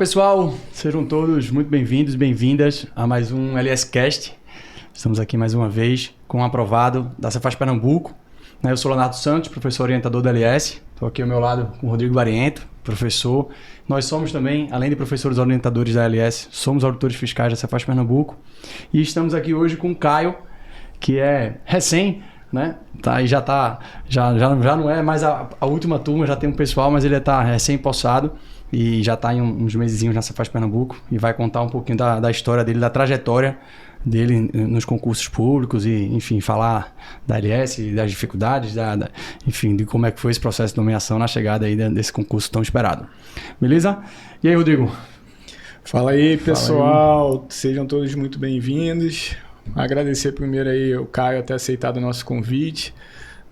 pessoal, sejam todos muito bem-vindos, bem-vindas a mais um LScast. Estamos aqui mais uma vez com um aprovado da Cefaz Pernambuco. Eu sou Leonardo Santos, professor orientador da LS. Estou aqui ao meu lado com o Rodrigo Bariento, professor. Nós somos também, além de professores orientadores da LS, somos auditores fiscais da Cefaz Pernambuco. E estamos aqui hoje com o Caio, que é recém, né? Já não é mais a última turma, já tem um pessoal, mas ele está recém-possado e já está em uns mesezinhos na Cefaz Pernambuco e vai contar um pouquinho da história dele, da trajetória dele nos concursos públicos e, enfim, falar da LS, das dificuldades, enfim, de como é que foi esse processo de nomeação na chegada aí desse concurso tão esperado. Beleza? E aí, Rodrigo? Fala aí, pessoal. Sejam todos muito bem-vindos. Agradecer primeiro aí o Caio ter aceitado o nosso convite.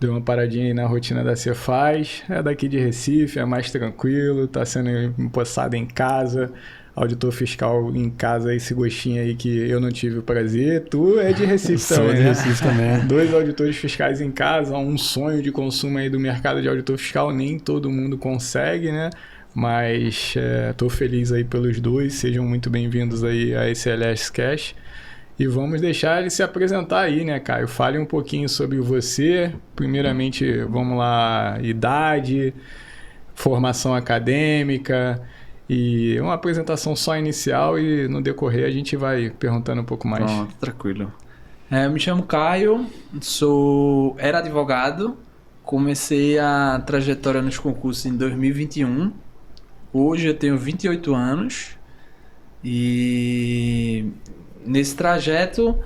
Deu uma paradinha aí na rotina da Cefaz. É daqui de Recife, é mais tranquilo, tá sendo empossado em casa. Auditor fiscal em casa, esse gostinho aí que eu não tive o prazer. Tu é de Recife também, Sou de Recife também. 2 auditores fiscais em casa, um sonho de consumo aí do mercado de auditor fiscal. Nem todo mundo consegue, né? Mas tô feliz aí pelos dois. Sejam muito bem-vindos aí a esse LScast. E vamos deixar ele se apresentar aí, né, Caio? Fale um pouquinho sobre você. Primeiramente, vamos lá, idade, formação acadêmica e uma apresentação só inicial e no decorrer a gente vai perguntando um pouco mais. Pronto, tranquilo. Eu me chamo Caio, era advogado, comecei a trajetória nos concursos em 2021. Hoje eu tenho 28 anos e nesse trajeto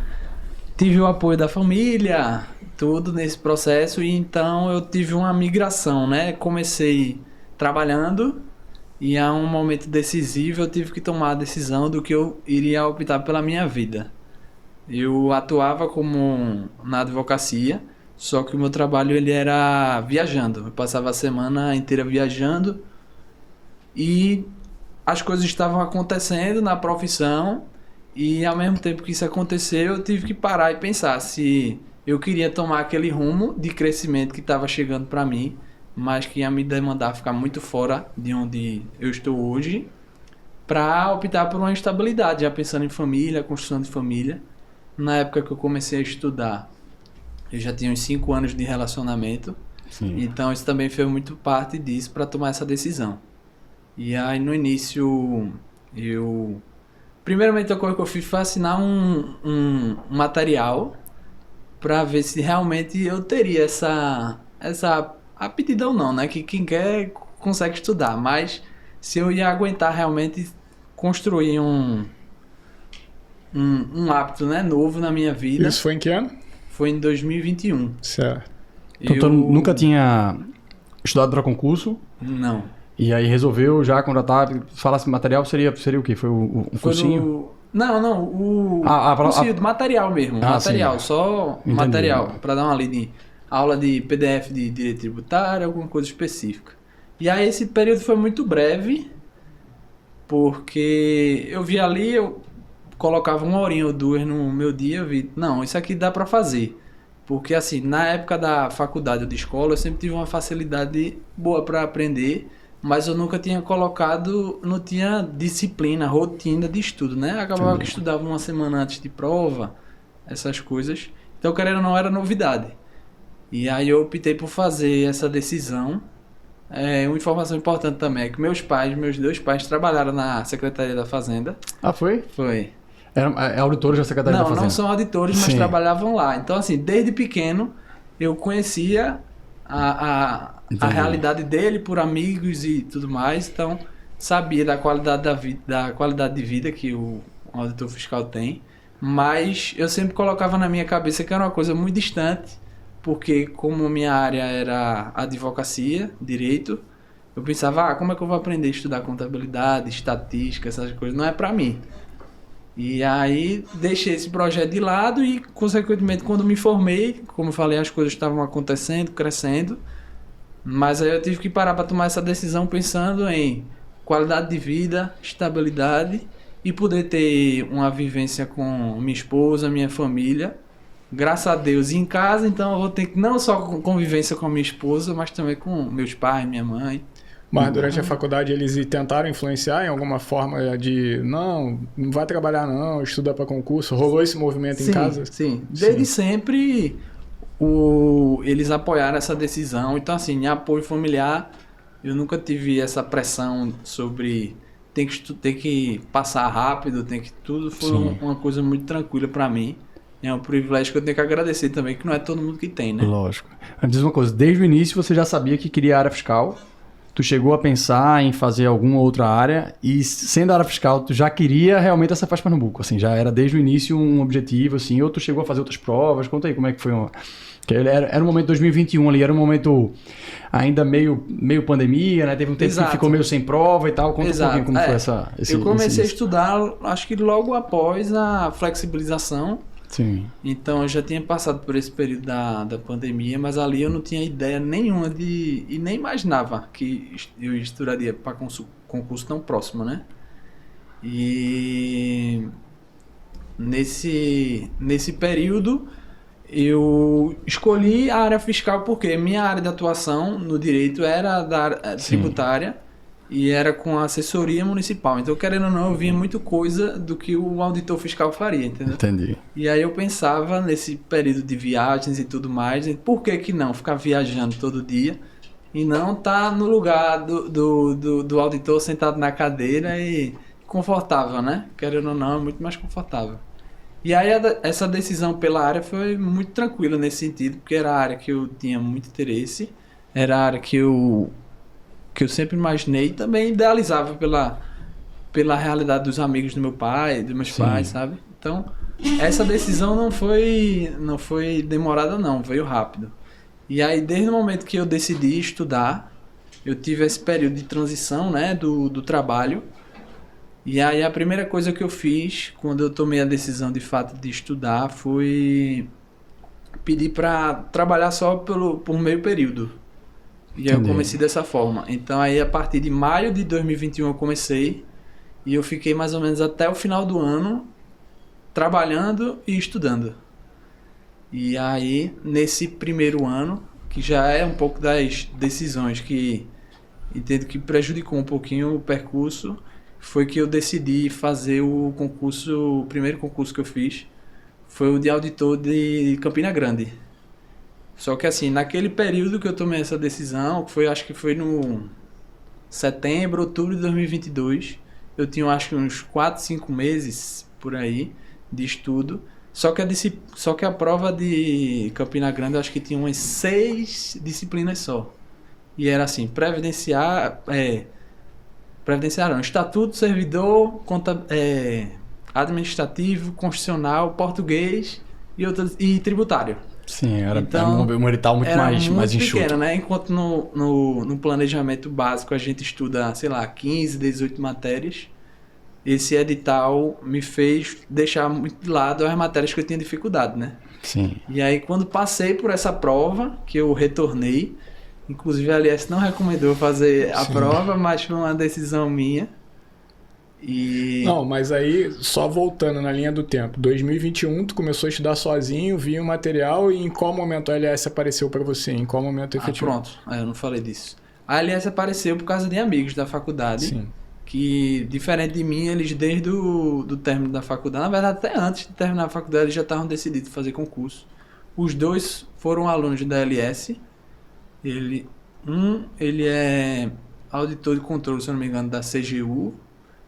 tive o apoio da família, tudo nesse processo, e então eu tive uma migração, né? Comecei trabalhando e a um momento decisivo eu tive que tomar a decisão do que eu iria optar pela minha vida. Eu atuava na advocacia, só que o meu trabalho ele era viajando. Eu passava a semana inteira viajando e as coisas estavam acontecendo na profissão. E ao mesmo tempo que isso aconteceu, eu tive que parar e pensar se eu queria tomar aquele rumo de crescimento que estava chegando para mim, mas que ia me demandar ficar muito fora de onde eu estou hoje, para optar por uma estabilidade, já pensando em família, construção de família. Na época que eu comecei a estudar, eu já tinha uns 5 anos de relacionamento. Sim. Então isso também fez muito parte disso para tomar essa decisão. E aí no início primeiramente, a coisa que eu fiz foi assinar um material para ver se realmente eu teria essa aptidão não, né? Que quem quer consegue estudar, mas se eu ia aguentar realmente construir um hábito, né, novo na minha vida. Isso foi em que ano? Foi em 2021. Certo. Então, tu nunca tinha estudado para concurso? Não. E aí resolveu já contratar, fala assim, material seria o quê? Foi um cursinho? O cursinho de material mesmo, material, sim. Só entendi. Material, para dar uma lida, aula de PDF de direito tributário, alguma coisa específica. E aí esse período foi muito breve, porque eu vi ali, eu colocava 1 horinha ou 2 no meu dia, eu vi, não, isso aqui dá para fazer. Porque assim, na época da faculdade ou de escola, eu sempre tive uma facilidade boa para aprender, mas eu nunca tinha não tinha disciplina, rotina de estudo, né? Acabava que estudava uma semana antes de prova, essas coisas. Então, querendo ou não, era novidade. E aí eu optei por fazer essa decisão. Uma informação importante também é que meus 2 pais, trabalharam na Secretaria da Fazenda. Ah, foi? Foi. É auditores da Secretaria da Fazenda? Não são auditores, mas trabalhavam lá. Então, assim, desde pequeno, eu conhecia a realidade dele por amigos e tudo mais, então sabia da qualidade de vida que o auditor fiscal tem, mas eu sempre colocava na minha cabeça que era uma coisa muito distante, porque como minha área era advocacia, direito, eu pensava, como é que eu vou aprender a estudar contabilidade, estatística, essas coisas, não é para mim. E aí deixei esse projeto de lado e, consequentemente, quando me formei, como eu falei, as coisas estavam acontecendo, crescendo, mas aí eu tive que parar para tomar essa decisão pensando em qualidade de vida, estabilidade e poder ter uma vivência com minha esposa, minha família, graças a Deus em casa, então eu vou ter que não só convivência com a minha esposa, mas também com meus pais, minha mãe. Mas durante a faculdade eles tentaram influenciar em alguma forma de não vai trabalhar não, estuda para concurso. Rolou esse movimento em casa? Sim. Desde sempre eles apoiaram essa decisão. Então, assim, em apoio familiar, eu nunca tive essa pressão sobre tem que passar rápido, tem que tudo. Foi uma coisa muito tranquila para mim. É um privilégio que eu tenho que agradecer também, que não é todo mundo que tem, né? Lógico. Me diz uma coisa, desde o início você já sabia que queria área fiscal? Tu chegou a pensar em fazer alguma outra área e, sendo área fiscal, tu já queria realmente essa Cefaz Pernambuco? Assim, já era desde o início um objetivo, assim, ou tu chegou a fazer outras provas? Conta aí como é que foi. Que era um momento 2021 ali, era um momento ainda meio pandemia, né? Teve um tempo que ficou meio sem prova e tal. Conta um pouquinho como foi esse Eu comecei a estudar, acho que logo após a flexibilização. Sim. Então eu já tinha passado por esse período da pandemia, mas ali eu não tinha ideia nenhuma e nem imaginava que eu estudaria para concurso tão próximo, né? E nesse período eu escolhi a área fiscal porque minha área de atuação no direito era da área tributária. E era com a assessoria municipal. Então, querendo ou não, eu via muita coisa do que o auditor fiscal faria, entendeu? Entendi. E aí eu pensava nesse período de viagens e tudo mais, por que não ficar viajando todo dia e não estar no lugar do auditor sentado na cadeira e confortável, né? Querendo ou não, é muito mais confortável. E aí essa decisão pela área foi muito tranquila nesse sentido, porque era a área que eu tinha muito interesse, era a área que eu sempre imaginei e também idealizava pela realidade dos amigos do meu pai, dos meus pais, sabe? Então, essa decisão não foi demorada não, veio rápido. E aí, desde o momento que eu decidi estudar, eu tive esse período de transição, né, do trabalho. E aí, a primeira coisa que eu fiz, quando eu tomei a decisão de fato de estudar, foi pedir para trabalhar só por meio período. E aí eu comecei dessa forma. Então aí a partir de maio de 2021 eu comecei e eu fiquei mais ou menos até o final do ano trabalhando e estudando. E aí nesse primeiro ano, que já é um pouco das decisões que entendo que prejudicou um pouquinho o percurso, foi que eu decidi fazer o primeiro concurso que eu fiz foi o de auditor de Campina Grande. Só que assim, naquele período que eu tomei essa decisão, acho que foi no setembro, outubro de 2022, eu tinha acho que uns 4, 5 meses por aí de estudo. Só que a prova de Campina Grande eu acho que tinha umas 6 disciplinas só. E era assim, previdenciário não, estatuto, servidor, administrativo, constitucional, português e tributário. Sim, era um edital muito mais enxuto. Pequeno, né? Enquanto no planejamento básico a gente estuda, sei lá, 15, 18 matérias, esse edital me fez deixar muito de lado as matérias que eu tinha dificuldade, né? Sim. E aí quando passei por essa prova, que eu retornei, inclusive a LS não recomendou fazer a prova, mas foi uma decisão minha. Não, mas aí, só voltando na linha do tempo, 2021 tu começou a estudar sozinho, via o material e em qual momento a LS apareceu para você? Em qual momento efetivo? Pronto, eu não falei disso. A LS apareceu por causa de amigos da faculdade, que diferente de mim, eles desde do término da faculdade, na verdade até antes de terminar a faculdade, eles já estavam decididos a fazer concurso. Os dois foram alunos da LS, ele é auditor de controle, se eu não me engano, da CGU,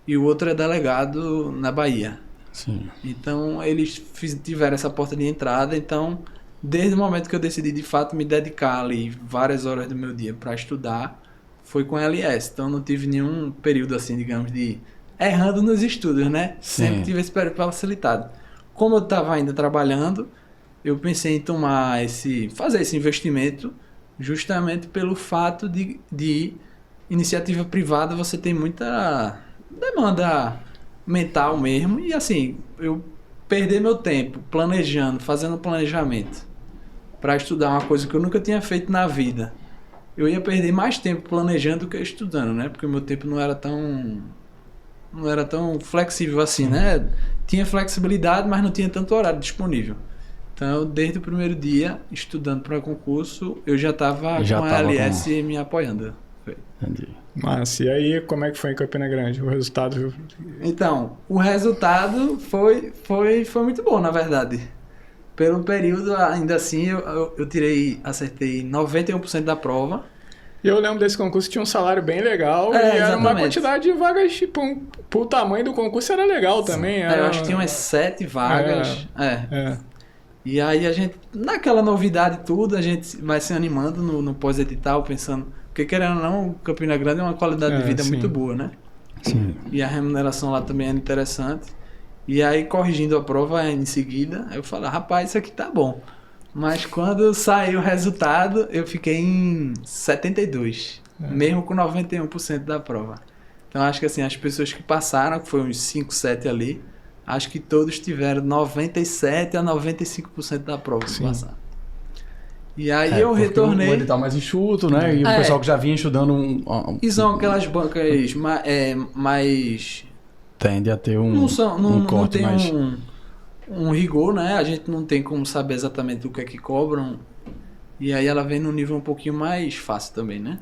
e o outro é delegado na Bahia. Sim. Então, eles tiveram essa porta de entrada. Então, desde o momento que eu decidi, de fato, me dedicar ali várias horas do meu dia para estudar, foi com a LS. Então, não tive nenhum período, assim, digamos, de errando nos estudos, né? Sim. Sempre tive esse período facilitado. Como eu estava ainda trabalhando, eu pensei em fazer esse investimento justamente pelo fato de iniciativa privada você tem muita demanda mental mesmo, e assim, eu perder meu tempo fazendo planejamento para estudar uma coisa que eu nunca tinha feito na vida, eu ia perder mais tempo planejando do que estudando, né? Porque o meu tempo não era tão flexível assim, né? Tinha flexibilidade, mas não tinha tanto horário disponível. Então, desde o primeiro dia, estudando para concurso, eu já estava com a LS me apoiando. Entendi. Mas e aí, como é que foi em Campina Grande? O resultado? Então, o resultado foi muito bom, na verdade. Pelo período, ainda assim, acertei 91% da prova. E eu lembro desse concurso, tinha um salário bem legal e Exatamente. era uma quantidade de vagas, tipo, pro tamanho do concurso era legal também. Eu acho que tinha umas 7 vagas. E aí a gente, naquela novidade tudo, a gente vai se animando no pós-edital, pensando, porque querendo ou não, Campina Grande é uma qualidade de vida sim. muito boa, né? Sim. E a remuneração lá também era interessante. E aí, corrigindo a prova em seguida, eu falei, rapaz, isso aqui tá bom. Mas quando saiu o resultado, eu fiquei em 72, mesmo com 91% da prova. Então, acho que assim, as pessoas que passaram, que foi uns 5, 7 ali, acho que todos tiveram 97 a 95% da prova que passaram. E aí eu retornei... O edital mais enxuto, né? E o pessoal que já vinha estudando... E são aquelas bancas mais... Tende a ter um Não corte tem mais... um rigor, né? A gente não tem como saber exatamente o que é que cobram. E aí ela vem num nível um pouquinho mais fácil também, né?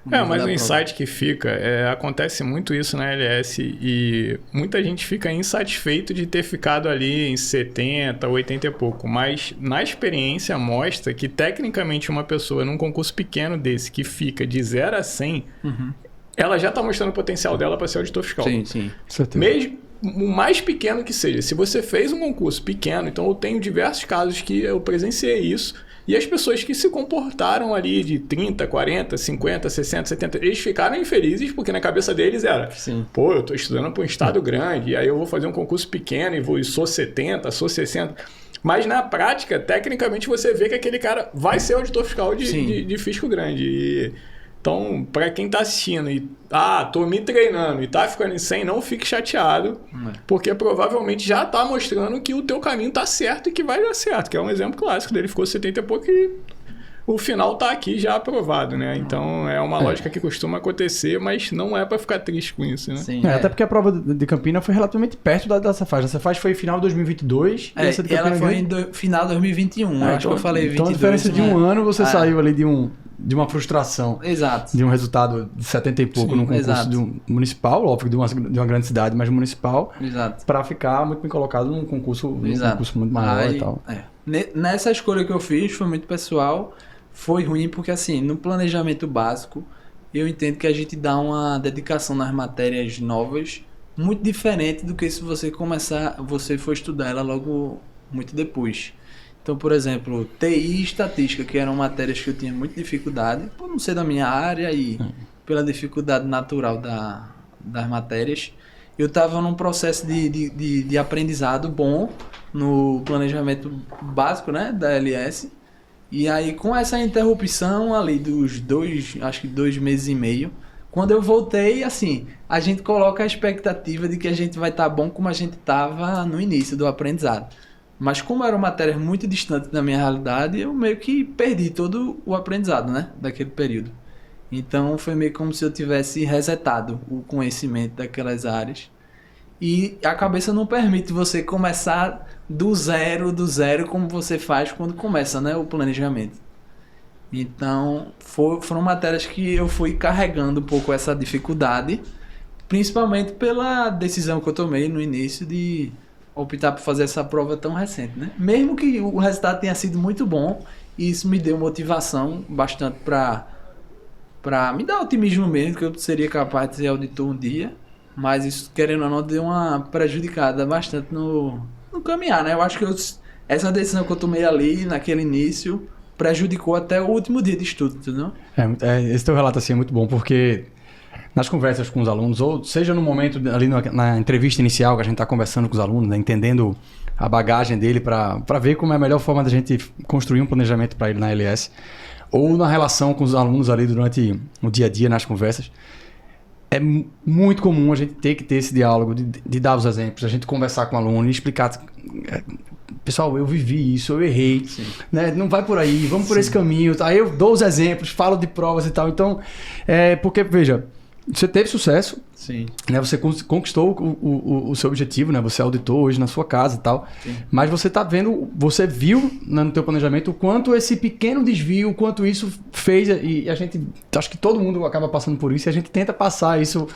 Mas o insight que fica, acontece muito isso na LS e muita gente fica insatisfeito de ter ficado ali em 70, 80 e pouco, mas na experiência mostra que tecnicamente uma pessoa num concurso pequeno desse que fica de 0 a 100, ela já está mostrando o potencial dela para ser auditor fiscal. Sim. Certeza. Mesmo o mais pequeno que seja, se você fez um concurso pequeno, então eu tenho diversos casos que eu presenciei isso, e as pessoas que se comportaram ali de 30, 40, 50, 60, 70, eles ficaram infelizes porque na cabeça deles era, pô, eu tô estudando para um estado grande, e aí eu vou fazer um concurso pequeno e sou 70, sou 60. Mas na prática, tecnicamente, você vê que aquele cara vai ser auditor fiscal de fisco grande. Então, para quem tá assistindo e tô me treinando e tá ficando em 100, não fique chateado, porque provavelmente já tá mostrando que o teu caminho tá certo e que vai dar certo, que é um exemplo clássico dele, ficou 70 e pouco e o final tá aqui já aprovado, né? Então, é uma lógica que costuma acontecer, mas não é para ficar triste com isso, né? Sim, Até porque a prova de Campina foi relativamente perto da Cefaz. A Cefaz foi final de 2022 e essa de Campina ela foi em final de 2021, eu acho que eu falei 22. Então, a diferença de um ano, você saiu ali de uma frustração. Exato. De um resultado de 70 e pouco num concurso de um municipal, óbvio, de uma grande cidade, mas municipal. Exato. Para ficar muito bem colocado num concurso muito maior e tal. Nessa escolha que eu fiz, foi muito pessoal. Foi ruim porque, assim, no planejamento básico, eu entendo que a gente dá uma dedicação nas matérias novas muito diferente do que se você for estudar ela logo muito depois. Então, por exemplo, TI e estatística, que eram matérias que eu tinha muita dificuldade, por não ser da minha área e pela dificuldade natural das matérias, eu estava num processo de aprendizado bom no planejamento básico, né, da LS. E aí, com essa interrupção ali dos 2 meses e meio, quando eu voltei, assim, a gente coloca a expectativa de que a gente vai estar bom como a gente estava no início do aprendizado. Mas como eram matérias muito distantes da minha realidade, eu meio que perdi todo o aprendizado, né, daquele período. Então, foi meio como se eu tivesse resetado o conhecimento daquelas áreas. E a cabeça não permite você começar do zero, como você faz quando começa, né, o planejamento. Então, foram matérias que eu fui carregando um pouco essa dificuldade, principalmente pela decisão que eu tomei no início de optar por fazer essa prova tão recente, né? Mesmo que o resultado tenha sido muito bom, isso me deu motivação bastante para me dar otimismo mesmo, que eu seria capaz de ser auditor um dia. Mas isso, querendo ou não, deu uma prejudicada bastante no caminhar, né? Eu acho que essa decisão que eu tomei ali, naquele início, prejudicou até o último dia de estudo, entendeu? Esse teu relato assim é muito bom, porque nas conversas com os alunos, ou seja no momento ali na entrevista inicial que a gente está conversando com os alunos, né, entendendo a bagagem dele para ver como é a melhor forma da gente construir um planejamento para ele na LS, ou na relação com os alunos ali durante o dia a dia nas conversas, é muito comum a gente ter que ter esse diálogo de dar os exemplos, a gente conversar com o aluno e explicar, pessoal, eu vivi isso, eu errei, né? Não vai por aí, vamos por esse caminho. Aí eu dou os exemplos, falo de provas e tal. Então, porque, veja, você teve sucesso, Sim. né? Você conquistou o seu objetivo, né? Você auditou hoje na sua casa e tal. Sim. Mas você viu, né, no teu planejamento o quanto esse pequeno desvio, o quanto isso fez, e a gente, acho que todo mundo acaba passando por isso, e a gente tenta passar isso,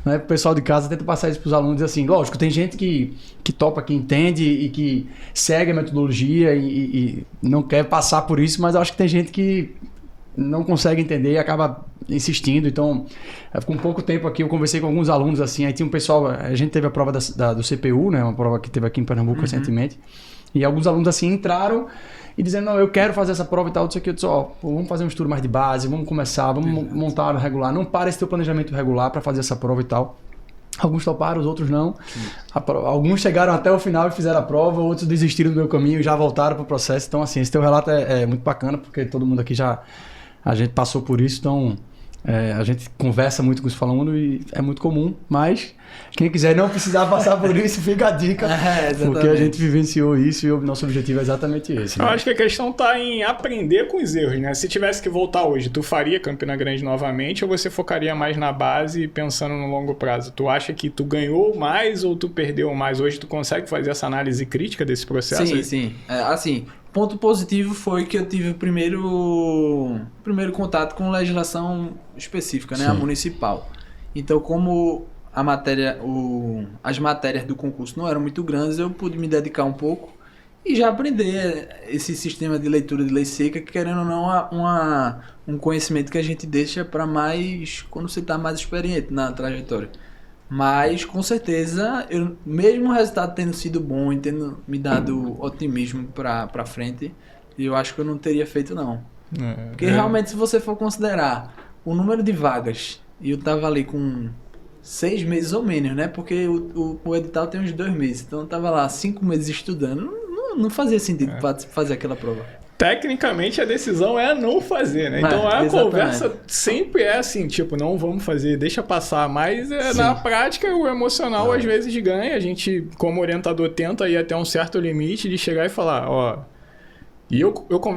né, pro pessoal de casa, tenta passar isso pros alunos, assim, lógico, tem gente que topa, que entende e que segue a metodologia e não quer passar por isso, mas eu acho que tem gente que não consegue entender e acaba insistindo. Então, com pouco tempo aqui, eu conversei com alguns alunos, assim, aí tinha um pessoal, a gente teve a prova do CPU, né, uma prova que teve aqui em Pernambuco recentemente, e alguns alunos, assim, entraram e dizendo, não, eu quero fazer essa prova e tal, disso aqui, eu disse, vamos fazer um estudo mais de base, vamos começar, vamos montar o regular, não para esse teu planejamento regular para fazer essa prova e tal. Alguns toparam, os outros não. Alguns chegaram até o final e fizeram a prova, outros desistiram do meu caminho e já voltaram para o processo. Então, assim, esse teu relato é muito bacana, porque todo mundo aqui a gente passou por isso, então a gente conversa muito com os alunos e é muito comum, mas quem quiser não precisar passar por isso, fica a dica, porque a gente vivenciou isso e o nosso objetivo é exatamente esse. Né? Eu acho que a questão está em aprender com os erros, né? Se tivesse que voltar hoje, tu faria Campina Grande novamente ou você focaria mais na base pensando no longo prazo? Tu acha que tu ganhou mais ou tu perdeu mais? Hoje tu consegue fazer essa análise crítica desse processo? Sim. Assim, ponto positivo foi que eu tive o primeiro contato com legislação específica, né? A municipal. Então, como as matérias do concurso não eram muito grandes, eu pude me dedicar um pouco e já aprender esse sistema de leitura de lei seca, que querendo ou não, um conhecimento que a gente deixa para mais quando você está mais experiente na trajetória. Mas, com certeza, mesmo o resultado tendo sido bom e tendo me dado otimismo para frente, eu acho que eu não teria feito, não. Porque realmente, se você for considerar o número de vagas, e eu tava ali com 6 meses ou menos, né? Porque o edital tem uns 2 meses. Então eu tava lá 5 meses estudando. Não fazia sentido fazer aquela prova. Tecnicamente a decisão é não fazer, né? Então a conversa sempre é assim, tipo, não vamos fazer, deixa passar. Mas na prática o emocional às vezes ganha. A gente, como orientador, tenta ir até um certo limite de chegar e falar, E eu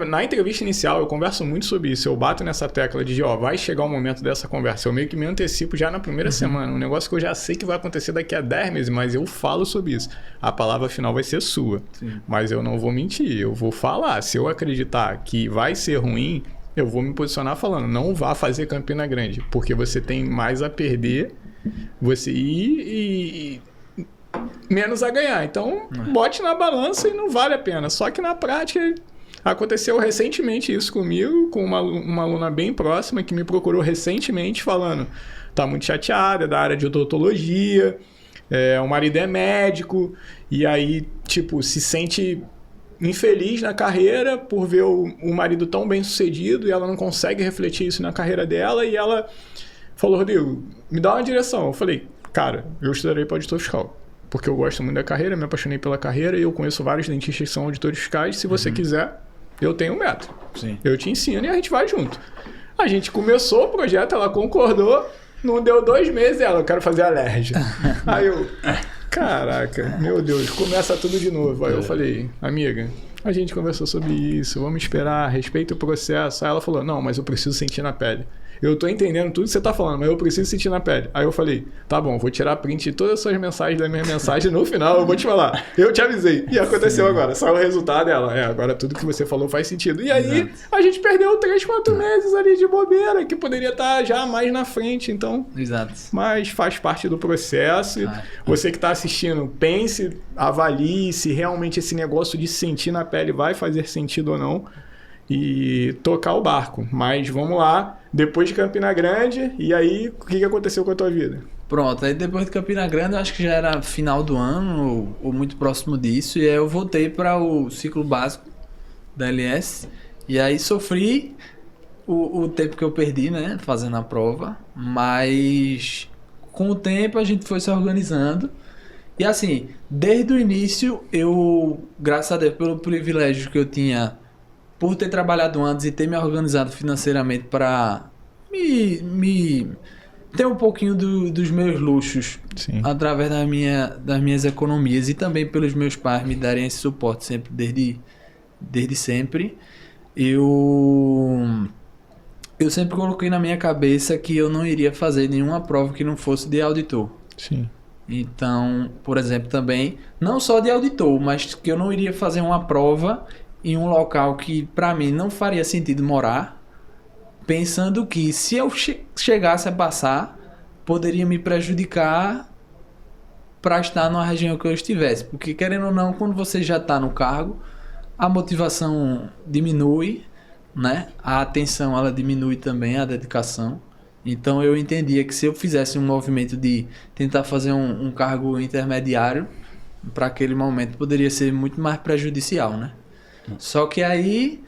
na entrevista inicial eu converso muito sobre isso. Eu bato nessa tecla de, vai chegar o momento dessa conversa. Eu meio que me antecipo já na primeira semana. Um negócio que eu já sei que vai acontecer daqui a 10 meses, mas eu falo sobre isso. A palavra final vai ser sua. Sim. Mas eu não vou mentir, eu vou falar. Se eu acreditar que vai ser ruim, eu vou me posicionar falando, não vá fazer Campina Grande, porque você tem mais a perder, você e menos a ganhar. Então, bote na balança e não vale a pena. Só que na prática... Aconteceu recentemente isso comigo, com uma aluna bem próxima que me procurou recentemente falando, tá muito chateada, da área de odontologia, o marido é médico, e aí, tipo, se sente infeliz na carreira por ver o marido tão bem sucedido e ela não consegue refletir isso na carreira dela, e ela falou, Rodrigo, me dá uma direção. Eu falei, cara, eu estudarei para auditor fiscal, porque eu gosto muito da carreira, me apaixonei pela carreira e eu conheço vários dentistas que são auditores fiscais, se você quiser... Eu tenho um método. Sim. Eu te ensino e a gente vai junto. A gente começou o projeto, ela concordou, não deu 2 meses, eu quero fazer alérgica. Aí eu, caraca, meu Deus, começa tudo de novo. Aí eu falei, amiga, a gente conversou sobre isso, vamos esperar, respeita o processo. Aí ela falou, não, mas eu preciso sentir na pele. Eu tô entendendo tudo que você tá falando, mas eu preciso sentir na pele. Aí eu falei, tá bom, vou tirar print de todas as suas mensagens da minha mensagem, no final eu vou te falar. Eu te avisei. E aconteceu agora. Saiu o resultado dela. Agora tudo que você falou faz sentido. E aí, a gente perdeu 3, 4 meses ali de bobeira, que poderia estar já mais na frente, então... Exato. Mas faz parte do processo. Você que tá assistindo, pense, avalie se realmente esse negócio de sentir na pele vai fazer sentido ou não. E tocar o barco. Mas vamos lá, depois de Campina Grande, e aí o que aconteceu com a tua vida? Pronto, aí depois de Campina Grande, eu acho que já era final do ano, ou muito próximo disso, e aí eu voltei para o ciclo básico da LS, e aí sofri o tempo que eu perdi, né, fazendo a prova, mas com o tempo a gente foi se organizando, e assim, desde o início, eu, graças a Deus, pelo privilégio que eu tinha por ter trabalhado antes e ter me organizado financeiramente para me ter um pouquinho dos meus luxos. Sim. Através das minhas economias e também pelos meus pais me darem esse suporte sempre, desde sempre, eu eu sempre coloquei na minha cabeça que eu não iria fazer nenhuma prova que não fosse de auditor. Sim. Então, por exemplo, também, não só de auditor, mas que eu não iria fazer uma prova em um local que para mim não faria sentido morar, pensando que se eu chegasse a passar, poderia me prejudicar para estar numa região que eu estivesse. Porque, querendo ou não, quando você já está no cargo, a motivação diminui, né? A atenção ela diminui também, a dedicação. Então eu entendia que se eu fizesse um movimento de tentar fazer um cargo intermediário, para aquele momento poderia ser muito mais prejudicial, né? Só que aí,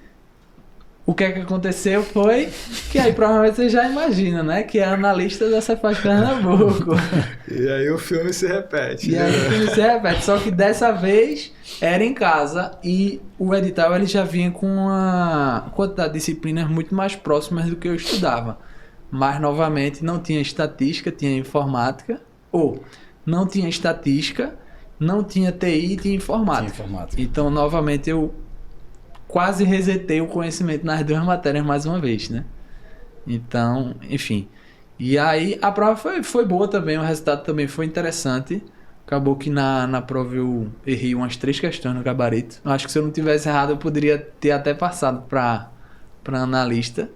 o que é que aconteceu foi que aí provavelmente você já imagina, né? Que é analista da Cefaz Pernambuco. E aí o filme se repete. E aí o filme se repete. Só que dessa vez era em casa e o edital ele já vinha com uma quantidade de disciplinas muito mais próximas do que eu estudava. Mas novamente não tinha estatística, tinha informática. Ou não tinha estatística, não tinha TI, tinha informática. Tinha informática. Então novamente eu quase resetei o conhecimento nas duas matérias mais uma vez, né? Então, enfim. E aí a prova foi boa também, o resultado também foi interessante. Acabou que na prova eu errei umas 3 questões no gabarito. Acho que se eu não tivesse errado eu poderia ter até passado para analista.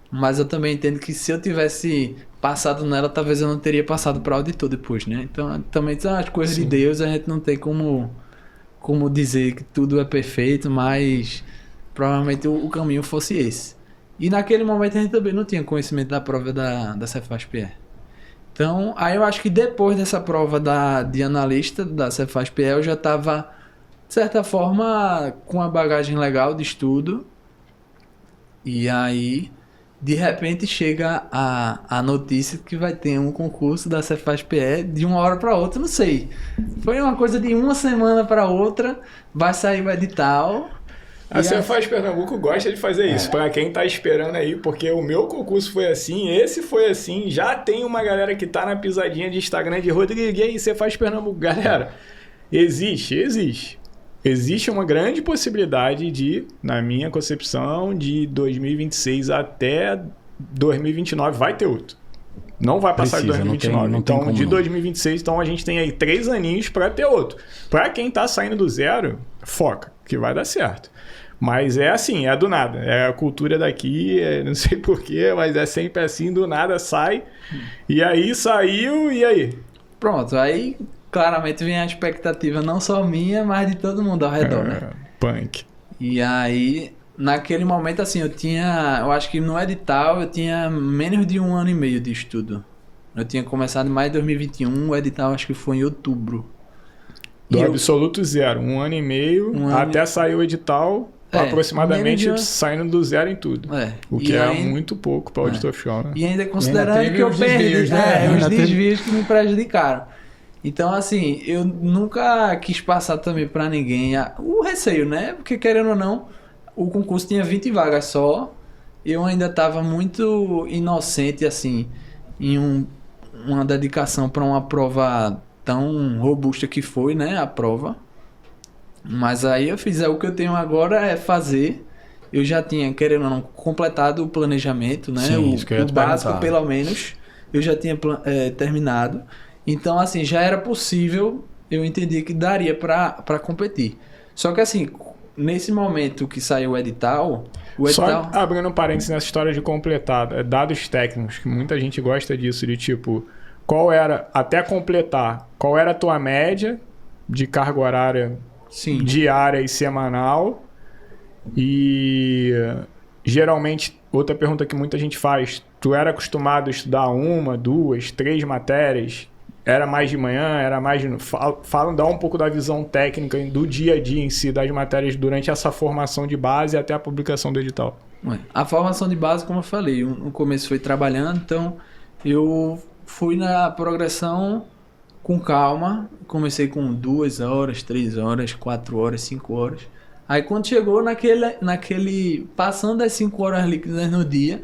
Mas eu também entendo que se eu tivesse passado nela, talvez eu não teria passado para auditor depois, né? Então também são as coisas de Deus, a gente não tem como dizer que tudo é perfeito, mas provavelmente o caminho fosse esse. E naquele momento a gente também não tinha conhecimento da prova da Cefaz-PE. Então, aí eu acho que depois dessa prova de analista da Cefaz-PE, eu já estava, de certa forma, com uma bagagem legal de estudo. E aí, de repente, chega a notícia que vai ter um concurso da Cefaz-PE de uma hora para outra, não sei. Foi uma coisa de uma semana para outra, vai sair o edital. A Cefaz Pernambuco gosta de fazer isso, para quem tá esperando aí, porque o meu concurso foi assim, esse foi assim, já tem uma galera que tá na pisadinha de Instagram de Rodrigo, e aí, Cefaz Pernambuco. Galera, existe uma grande possibilidade de, na minha concepção, de 2026 até 2029 vai ter outro. Não vai passar de 2029. Então, de 2026, então a gente tem aí 3 aninhos para ter outro. Para quem tá saindo do zero, foca, que vai dar certo. Mas é assim, é do nada. É a cultura daqui, não sei porquê, mas é sempre assim, do nada sai. E aí saiu, e aí? Pronto, aí claramente vem a expectativa não só minha, mas de todo mundo ao redor, né? Punk. E aí, naquele momento, assim, eu acho que no edital eu tinha menos de 1 ano e meio de estudo. Eu tinha começado em maio de 2021, o edital acho que foi em outubro. Do absoluto zero, 1 ano e meio, até sair o edital, aproximadamente saindo do zero em tudo. O que é muito pouco para o auditor fiscal, né? E ainda considerando que eu perdi os desvios que me prejudicaram. Então, assim, eu nunca quis passar também para ninguém o receio, né? Porque, querendo ou não, o concurso tinha 20 vagas só. Eu ainda estava muito inocente, assim, em uma dedicação para uma prova tão robusta que foi, né? A prova. Mas aí eu fiz, o que eu tenho agora é fazer. Eu já tinha, querendo ou não, completado o planejamento, né? Sim, o básico, pelo menos, eu já tinha terminado. Então, assim, já era possível, eu entendi que daria para competir. Só que, assim, nesse momento que saiu o edital... Só abrindo um parênteses nessa história de completar, dados técnicos, que muita gente gosta disso, de tipo, qual era, até completar, qual era a tua média de carga horária diária e semanal? E geralmente, outra pergunta que muita gente faz, tu era acostumado a estudar 1, 2, 3 matérias? Era mais de manhã, era mais de... Dá um pouco da visão técnica do dia a dia em si, das matérias durante essa formação de base até a publicação do edital. A formação de base, como eu falei, no começo foi trabalhando, então eu fui na progressão com calma, comecei com 2 horas, 3 horas, 4 horas, 5 horas. Aí quando chegou passando das 5 horas líquidas no dia...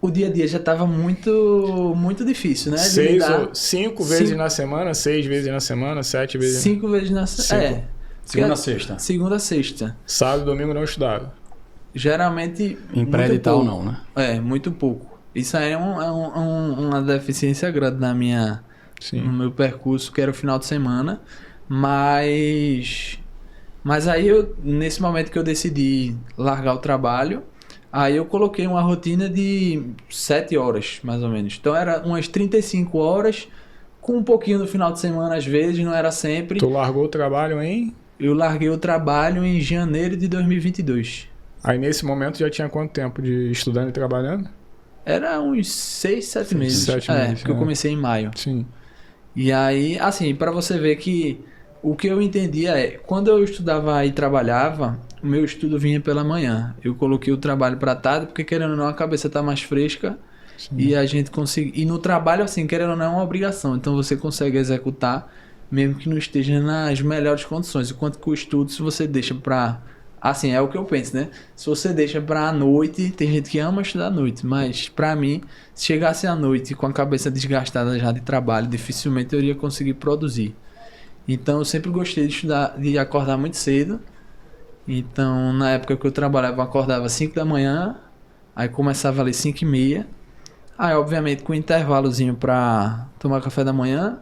O dia a dia já estava muito difícil, né? 5 vezes na semana, 6 vezes na semana, 7 vezes... 5 vezes na semana. Segunda a sexta. Segunda a sexta. Sábado e domingo não estudava. geralmente... Em pré-edital não, né? Muito pouco. Isso aí é uma deficiência grande no meu percurso, que era o final de semana. Mas aí, nesse momento que eu decidi largar o trabalho, aí eu coloquei uma rotina de 7 horas, mais ou menos. Então, era umas 35 horas, com um pouquinho no final de semana, às vezes, não era sempre. Tu largou o trabalho em? Eu larguei o trabalho em janeiro de 2022. Aí, nesse momento, já tinha quanto tempo de estudando e trabalhando? Era uns 6, 7 meses. 7 meses, porque eu comecei em maio. Sim. E aí, assim, para você ver que o que eu entendia é, quando eu estudava e trabalhava, o meu estudo vinha pela manhã. Eu coloquei o trabalho para tarde, porque querendo ou não, a cabeça tá mais fresca. Sim. E a gente consegue... E no trabalho, assim, querendo ou não, é uma obrigação. Então você consegue executar, mesmo que não esteja nas melhores condições. Enquanto que o estudo, se você deixa para... Assim, é o que eu penso, né? Se você deixa pra noite, tem gente que ama estudar à noite, mas pra mim, se chegasse à noite com a cabeça desgastada já de trabalho, dificilmente eu iria conseguir produzir. Então, eu sempre gostei de estudar, de acordar muito cedo. Então, na época que eu trabalhava, eu acordava às 5 da manhã, aí começava ali 5h30. Aí, obviamente, com um intervalozinho pra tomar café da manhã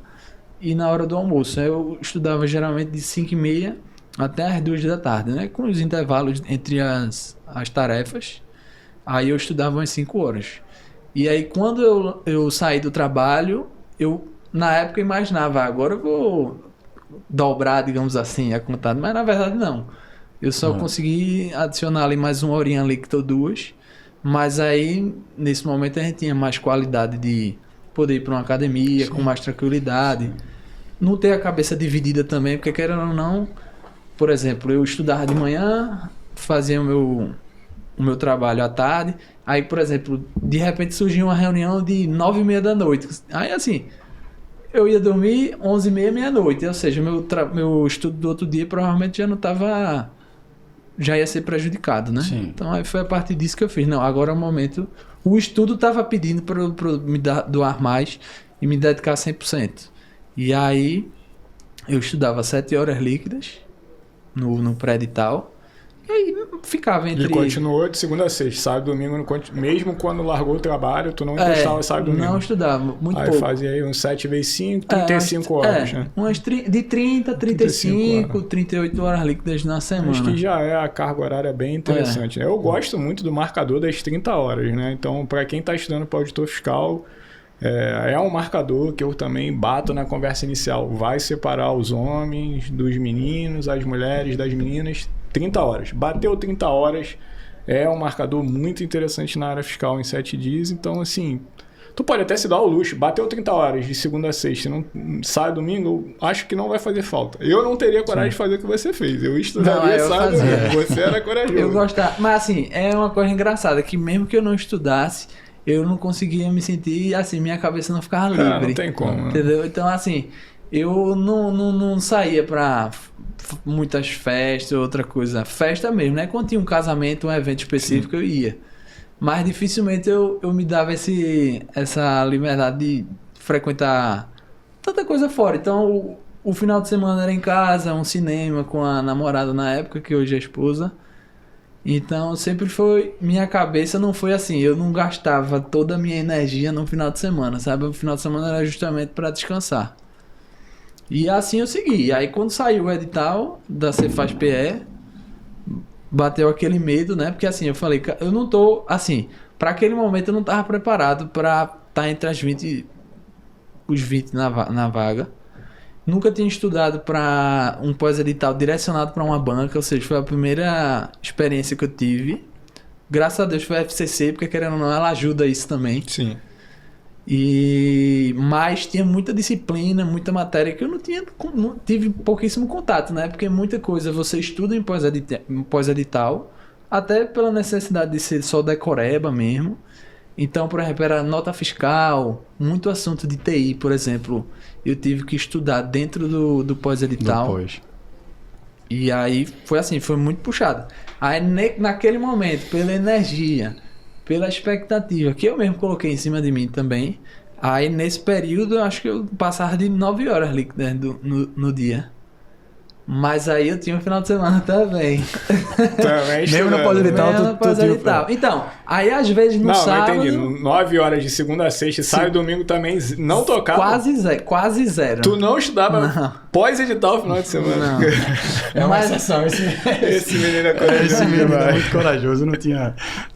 e na hora do almoço. Aí eu estudava geralmente de 5h30 até as 2 da tarde, né? Com os intervalos entre as tarefas. Aí eu estudava umas 5 horas. E aí quando eu saí do trabalho, eu na época imaginava, agora eu vou dobrar, digamos assim, a contada. Mas na verdade não. Eu só consegui adicionar ali mais uma horinha ali, que tô 2. Mas aí, nesse momento, a gente tinha mais qualidade de poder ir para uma academia, com mais tranquilidade. Não ter a cabeça dividida também, porque querendo ou não... Por exemplo, eu estudava de manhã, fazia o meu trabalho à tarde. Aí, por exemplo, de repente surgia uma reunião de 9h30 da noite. Aí, assim, eu ia dormir 11h30, meia-noite. Ou seja, meu estudo do outro dia provavelmente já não estava... Já ia ser prejudicado, né? Sim. Então, aí foi a partir disso que eu fiz. Não, agora é o momento... O estudo estava pedindo para me doar mais e me dedicar 100%. E aí, eu estudava 7 horas líquidas no pré-edital. E aí ficava entre... E continuou de segunda a sexta, sábado e domingo, mesmo quando largou o trabalho, tu não encostava sábado e domingo? Não estudava, muito aí pouco. Aí fazia aí uns 7 vezes 5, 35 horas, né? Umas de 30, 35, 38 horas líquidas na semana. Acho que já é a carga horária bem interessante, né? Eu gosto muito do marcador das 30 horas, né? Então, para quem está estudando para auditor fiscal, é um marcador que eu também bato na conversa inicial. Vai separar os homens dos meninos, as mulheres das meninas, 30 horas. Bateu 30 horas, é um marcador muito interessante na área fiscal em 7 dias. Então, assim, tu pode até se dar o luxo. Bateu 30 horas de segunda a sexta, não sai domingo, eu acho que não vai fazer falta. Eu não teria coragem de fazer o que você fez. Eu estudaria sábado domingo. Você era corajoso. Eu gostava. Mas, assim, é uma coisa engraçada, que mesmo que eu não estudasse, eu não conseguia me sentir, assim, minha cabeça não ficava livre. Não tem como. Entendeu? Então, assim, eu não saía pra muitas festas, outra coisa. Festa mesmo, né? Quando tinha um casamento, um evento específico, eu ia. Mas dificilmente eu me dava essa liberdade de frequentar tanta coisa fora. Então, o final de semana era em casa, um cinema com a namorada na época, que hoje é esposa. Então, sempre foi... Minha cabeça não foi assim. Eu não gastava toda a minha energia no final de semana, sabe? O final de semana era justamente para descansar. E assim eu segui. E aí, quando saiu o edital da Cefaz-PE, bateu aquele medo, né? Porque assim, eu falei... Eu não tô... Assim, para aquele momento eu não tava preparado para estar entre os 20 na vaga. Nunca tinha estudado para um pós-edital direcionado para uma banca, ou seja, foi a primeira experiência que eu tive. Graças a Deus foi a FCC, porque querendo ou não, ela ajuda isso também. Sim. Mas tinha muita disciplina, muita matéria que eu não tive pouquíssimo contato, né? Porque muita coisa você estuda em pós-edital, até pela necessidade de ser só decoreba mesmo. Então, por exemplo, era nota fiscal, muito assunto de TI, por exemplo. Eu tive que estudar dentro do pós-edital. Depois. E aí foi assim, foi muito puxado. Aí naquele momento, pela energia, pela expectativa que eu mesmo coloquei em cima de mim também, aí nesse período eu acho que eu passava de 9 horas líquidas no dia. Mas aí eu tinha um final de semana também. Mesmo no pós-edital, Mesmo no pós-edital. Então, aí às vezes no sábado... Não entendi. 9 horas de segunda a sexta, sábado e domingo também não tocava? Quase zero. Tu não estudava pós-edital no final de semana? Não. É uma exceção. Esse menino é corajoso. Esse menino é muito corajoso, não tinha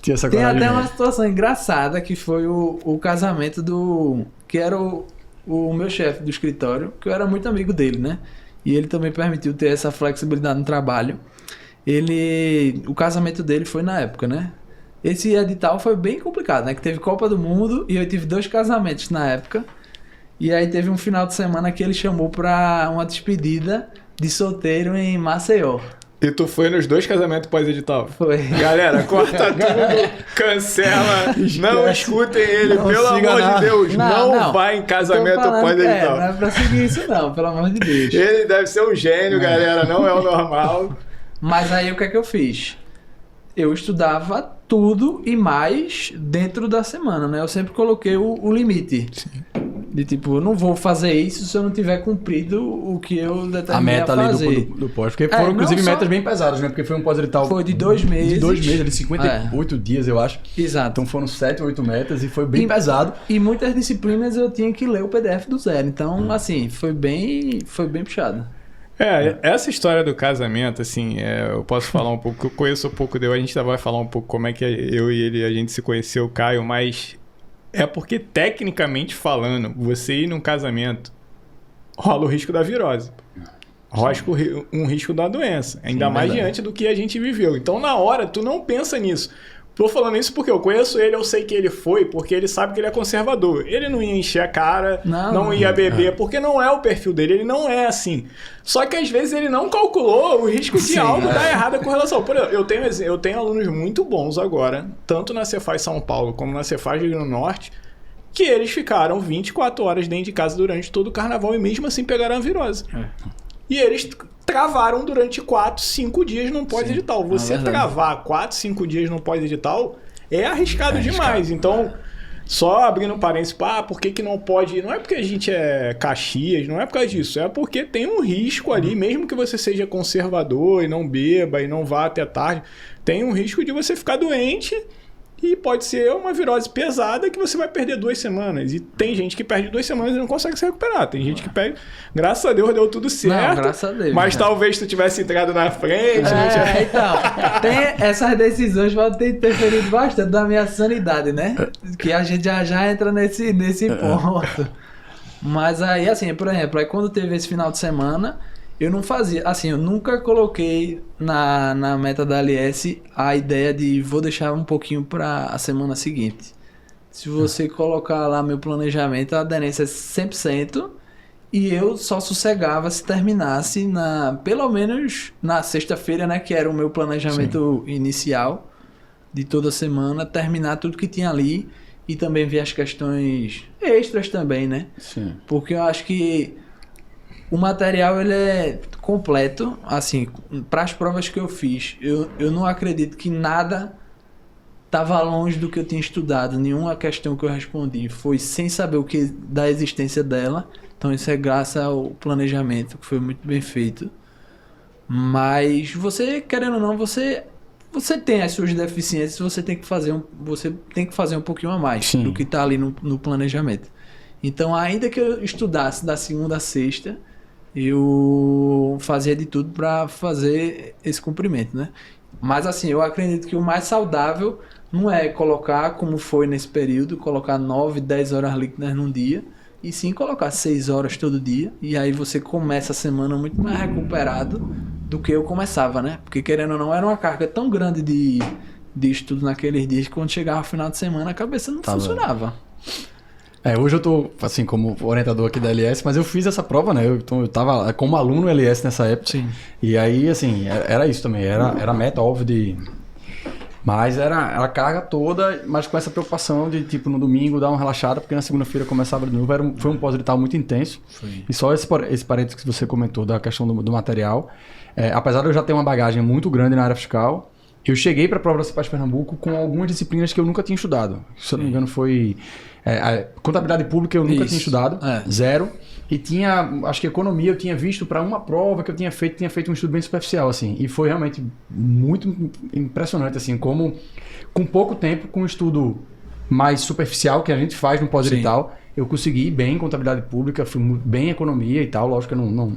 essa Tem coragem. até uma situação engraçada que foi o casamento que era o meu chefe do escritório, que eu era muito amigo dele, né? E ele também permitiu ter essa flexibilidade no trabalho. O casamento dele foi na época, né? Esse edital foi bem complicado, né? Que teve Copa do Mundo e eu tive 2 casamentos na época. E aí teve um final de semana que ele chamou pra uma despedida de solteiro em Maceió. E tu foi nos 2 casamentos pós-edital? Foi. Galera, corta tudo, cancela, não escutem ele, Não pelo siga amor nada. de Deus, não Não. vai em Tô casamento falando pós-edital. não é pra seguir isso não, pelo amor de Deus. Ele deve ser um gênio, galera, não é o normal. Mas aí o que é que eu fiz? Eu estudava tudo e mais dentro da semana, né? Eu sempre coloquei o limite. Sim. De tipo, eu não vou fazer isso se eu não tiver cumprido o que eu determinei A meta a ali fazer. do pós. Porque foram, inclusive, metas bem pesadas, né? Porque foi um pós-edital... Foi de 2 meses. De 2 meses, de 58 dias, eu acho. Exato. Então foram 7 ou 8 metas e foi bem pesado. E muitas disciplinas eu tinha que ler o PDF do zero. Então, assim, foi bem puxado. Essa história do casamento, assim, eu posso falar um pouco, eu conheço um pouco dele, a gente vai falar um pouco como é que eu e ele, a gente se conheceu, Caio, mas é porque, tecnicamente falando, você ir num casamento, rola o risco da virose. Rola um risco da doença, ainda mais diante do que a gente viveu. Então, na hora, tu não pensa nisso. Tô falando isso porque eu conheço ele, eu sei que ele foi, porque ele sabe que ele é conservador. Ele não ia encher a cara, não ia beber, porque não é o perfil dele, ele não é assim. Só que às vezes ele não calculou o risco de algo dar errado com relação. Por exemplo, eu tenho alunos muito bons agora, tanto na Cefaz São Paulo como na Cefaz Rio Grande do Norte, que eles ficaram 24 horas dentro de casa durante todo o carnaval e mesmo assim pegaram a virose. E eles travaram durante 4, 5 dias num pós-edital. Você travar 4, 5 dias num pós-edital é arriscado demais. Então, só abrindo um parênteses, por que não pode... Não é porque a gente é Caxias, não é por causa disso. É porque tem um risco ali, mesmo que você seja conservador e não beba e não vá até tarde, tem um risco de você ficar doente... E pode ser uma virose pesada que você vai perder 2 semanas. E tem gente que perde 2 semanas e não consegue se recuperar. Tem gente que perde... Graças a Deus deu tudo certo. Não, graças a Deus. Mas talvez tu tivesse entrado na frente. Então, essas decisões podem ter interferido bastante na minha sanidade, né? Que a gente já entra nesse ponto. Mas aí, assim, por exemplo, aí quando teve esse final de semana... Eu não fazia, assim, eu nunca coloquei na meta da LS a ideia de vou deixar um pouquinho para a semana seguinte. Se você colocar lá meu planejamento, a aderência é 100% e eu só sossegava se terminasse pelo menos na sexta-feira, né, que era o meu planejamento inicial de toda semana, terminar tudo que tinha ali e também ver as questões extras também, né? Sim. Porque eu acho que o material ele é completo, assim, para as provas que eu fiz, eu não acredito que nada estava longe do que eu tinha estudado, nenhuma questão que eu respondi foi sem saber o que da existência dela, então isso é graças ao planejamento, que foi muito bem feito. Mas você, querendo ou não, você tem as suas deficiências, você tem que fazer um pouquinho a mais do que está ali no planejamento. Então, ainda que eu estudasse da segunda a sexta, eu fazia de tudo para fazer esse cumprimento, né? Mas assim, eu acredito que o mais saudável não é colocar, como foi nesse período, colocar 9, 10 horas líquidas num dia, e sim colocar 6 horas todo dia, e aí você começa a semana muito mais recuperado do que eu começava, né? Porque querendo ou não, era uma carga tão grande de estudo naqueles dias que quando chegava o final de semana a cabeça não funcionava. Hoje eu tô, assim, como orientador aqui da LS, mas eu fiz essa prova, né? Eu tava como aluno LS nessa época. Sim. E aí, assim, era isso também. Era meta, óbvio, Mas era a carga toda, mas com essa preocupação de, tipo, no domingo dar uma relaxada, porque na segunda-feira começava de novo. Foi um pós-edital muito intenso. Foi. E só esse parênteses que você comentou da questão do material. Apesar de eu já ter uma bagagem muito grande na área fiscal, eu cheguei para a prova da Cefaz Pernambuco com algumas disciplinas que eu nunca tinha estudado. Se eu não me engano, foi a contabilidade pública eu nunca tinha estudado, zero. E tinha, acho que economia eu tinha visto para uma prova que eu tinha feito um estudo bem superficial, assim. E foi realmente muito impressionante, assim, como com pouco tempo, com um estudo mais superficial que a gente faz no pós-edital, eu consegui ir bem em contabilidade pública, fui bem em economia e tal. Lógico que eu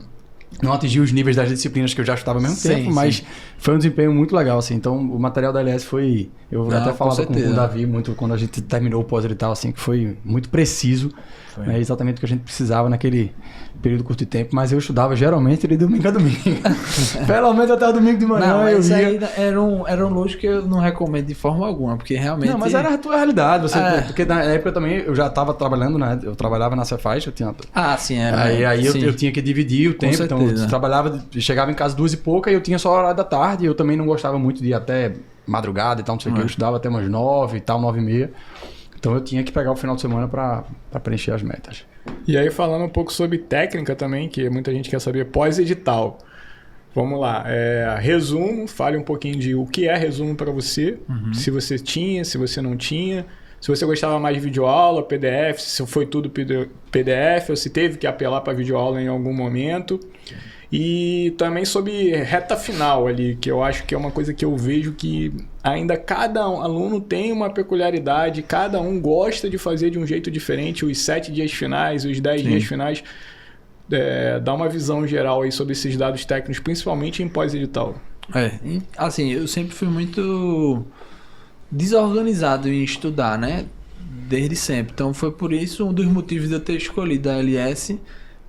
não atingi os níveis das disciplinas que eu já estudava ao mesmo tempo, mas foi um desempenho muito legal, assim. Então, o material da LS foi... Eu até falava com o Davi muito quando a gente terminou o pós-edital, assim, que foi muito preciso. É exatamente o que a gente precisava naquele período curto de tempo, mas eu estudava geralmente de domingo a domingo. Pelo menos até o domingo de manhã eu ia. Aí era um luxo que eu não recomendo de forma alguma, porque realmente... Não, mas era a tua realidade. Porque na época também eu já estava trabalhando, né? Eu trabalhava na Cefaz, eu tinha... sim, era. Aí eu tinha que dividir o tempo, então eu trabalhava, chegava em casa 2h pouca e eu tinha só a hora da tarde, e eu também não gostava muito de ir até madrugada e tal, não sei o que, eu estudava até umas 9 e tal, 9h30. Então eu tinha que pegar o final de semana para preencher as metas. E aí falando um pouco sobre técnica também, que muita gente quer saber pós-edital. Vamos lá, resumo, fale um pouquinho de o que é resumo para você, se você tinha, se você não tinha, se você gostava mais de videoaula, PDF, se foi tudo PDF ou se teve que apelar para videoaula em algum momento. E também sobre reta final ali, que eu acho que é uma coisa que eu vejo que ainda cada aluno tem uma peculiaridade, cada um gosta de fazer de um jeito diferente, os 7 dias finais, os 10 dias finais. Dá uma visão geral aí sobre esses dados técnicos, principalmente em pós-edital. Assim, eu sempre fui muito desorganizado em estudar, né? Desde sempre. Então foi por isso um dos motivos de eu ter escolhido a LS,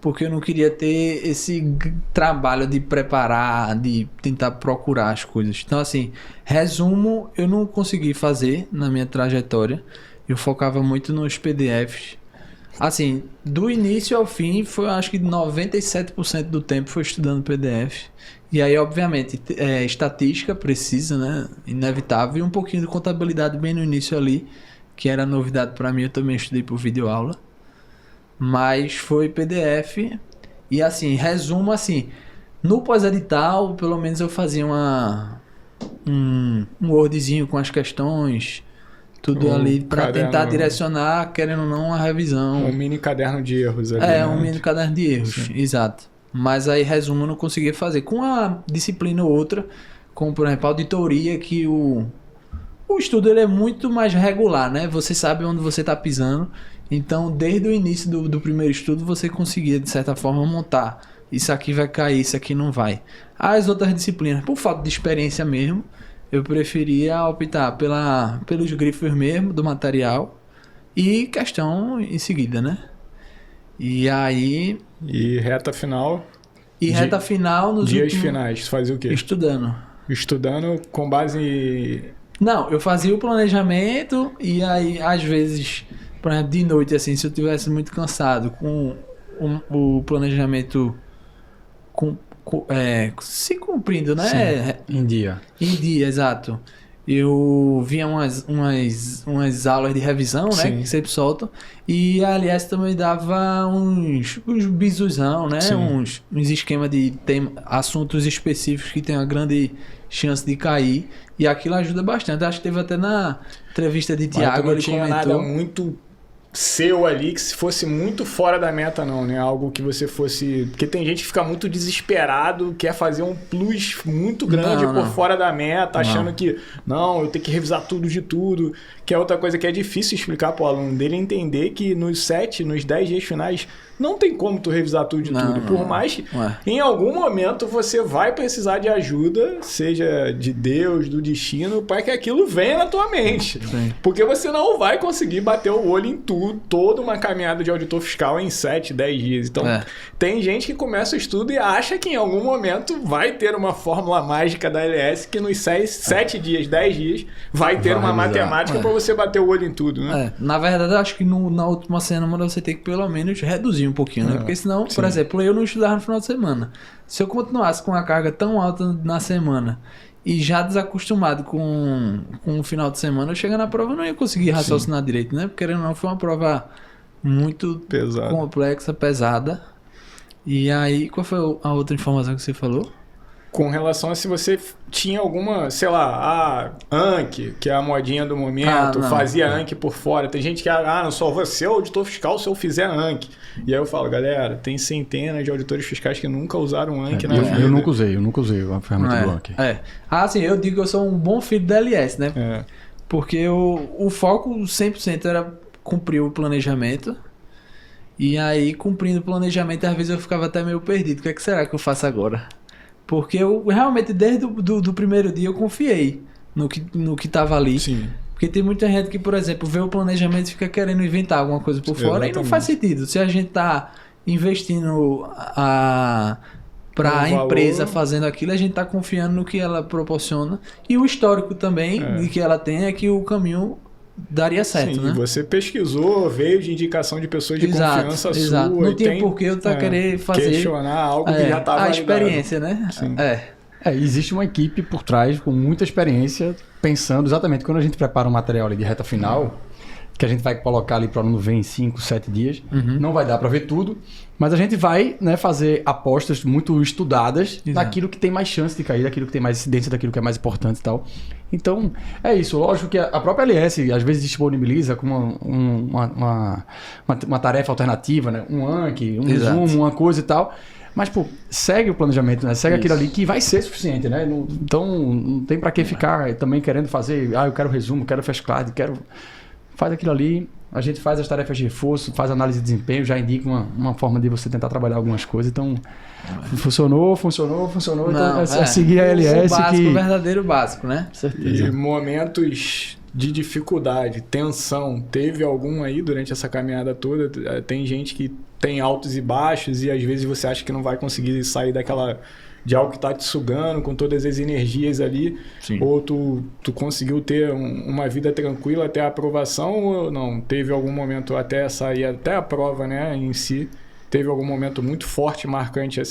porque eu não queria ter esse trabalho de preparar, de tentar procurar as coisas. Então, assim, resumo eu não consegui fazer na minha trajetória. Eu focava muito nos PDFs. Assim, do início ao fim, foi acho que 97% do tempo foi estudando PDF. E aí, obviamente, estatística precisa, né? Inevitável. E um pouquinho de contabilidade bem no início ali, que era novidade para mim. Eu também estudei por videoaula. Mas foi PDF. E assim, resumo assim, no pós-edital, pelo menos eu fazia um Wordzinho com as questões, tudo ali para tentar direcionar, querendo ou não, a revisão. Um mini caderno de erros ali. Um mini caderno de erros, exato. Mas aí, resumo, eu não conseguia fazer. Com a disciplina ou outra, como por exemplo a auditoria, que o estudo ele é muito mais regular, né? Você sabe onde você está pisando. Então, desde o início do primeiro estudo, você conseguia, de certa forma, montar. Isso aqui vai cair, isso aqui não vai. As outras disciplinas, por falta de experiência mesmo, eu preferia optar pelos grifos mesmo, do material, e questão em seguida, né? E aí... E reta final... Reta final nos dias finais, fazia o quê? Estudando. Estudando com base em... Não, eu fazia o planejamento e aí, às vezes... Por exemplo, de noite, assim, se eu estivesse muito cansado, com o planejamento se cumprindo, né? Sim, em dia. Em dia, exato. Eu via umas aulas de revisão, né? Que sempre soltam. E a LS também dava uns bisuzão, né? Uns esquemas de assuntos específicos que tem uma grande chance de cair. E aquilo ajuda bastante. Acho que teve até na entrevista de Thiago, ele comentou. Nada muito seu ali que se fosse muito fora da meta, não, né? Algo que você fosse... Porque tem gente que fica muito desesperado, quer fazer um plus muito grande por fora da meta, achando que, não, eu tenho que revisar tudo de tudo, que é outra coisa que é difícil explicar pro aluno dele entender que nos 10 dias finais, não tem como tu revisar tudo de tudo. Por mais que em algum momento você vai precisar de ajuda, seja de Deus, do destino, para que aquilo venha na tua mente. Sim. Porque você não vai conseguir bater o olho em tudo, toda uma caminhada de auditor fiscal em 7, 10 dias. Então, tem gente que começa o estudo e acha que em algum momento vai ter uma fórmula mágica da LS que nos 7 dias, 10 dias, vai ter uma matemática para você bater o olho em tudo, né? Na verdade, eu acho que na última semana você tem que pelo menos reduzir um pouquinho, né? Porque senão, por exemplo, eu não estudava no final de semana. Se eu continuasse com uma carga tão alta na semana e já desacostumado com o final de semana, eu chegar na prova eu não ia conseguir raciocinar direito, né? Porque querendo ou não, foi uma prova muito complexa, pesada. E aí, qual foi a outra informação que você falou? com relação a se você tinha alguma, sei lá, Anki, que é a modinha do momento, fazia Anki por fora. Tem gente que, não, só você é auditor fiscal se eu fizer Anki. E aí eu falo, galera, tem centenas de auditores fiscais que nunca usaram Anki na vida. Eu nunca usei a ferramenta do Anki. Sim, eu digo que eu sou um bom filho da LS, né? Porque o foco 100% era cumprir o planejamento. E aí, cumprindo o planejamento, às vezes eu ficava até meio perdido. O que é que será que eu faço agora? Porque eu realmente, desde do primeiro dia, eu confiei no que tava ali. Sim. Porque tem muita gente que, por exemplo, vê o planejamento e fica querendo inventar alguma coisa por fora. Exatamente. E não faz sentido. Se a gente tá investindo para a empresa fazendo aquilo, a gente tá confiando no que ela proporciona. E o histórico também de que ela tem é que o caminho daria certo, sim, né? Você pesquisou, veio de indicação de pessoas de confiança sua. Não tinha por que eu querer fazer... questionar algo que já estava a experiência, né? Sim. Existe uma equipe por trás com muita experiência, pensando exatamente quando a gente prepara um material ali de reta final, que a gente vai colocar ali para o aluno ver em 5, 7 dias. Não vai dar para ver tudo, mas a gente vai, né, fazer apostas muito estudadas daquilo que tem mais chance de cair, daquilo que tem mais incidência, daquilo que é mais importante e tal. Então, é isso. Lógico que a própria LS às vezes disponibiliza com uma tarefa alternativa, né? Um Anki, um resumo, uma coisa e tal. Mas, pô, segue o planejamento, né? Segue aquilo ali que vai ser suficiente, né? Então, não tem para que ficar também querendo fazer, eu quero resumo, quero flashcard, faz aquilo ali, a gente faz as tarefas de reforço, faz análise de desempenho, já indica uma forma de você tentar trabalhar algumas coisas. Então, funcionou. Então, é seguir a LS. O básico, o verdadeiro básico, né? Certeza. E momentos de dificuldade, tensão, teve algum aí durante essa caminhada toda? Tem gente que tem altos e baixos e às vezes você acha que não vai conseguir sair de algo que tá te sugando com todas as energias ali. Sim. Ou tu conseguiu ter uma vida tranquila até a aprovação ou não? Teve algum momento até sair, até a prova, né, em si, teve algum momento muito forte, marcante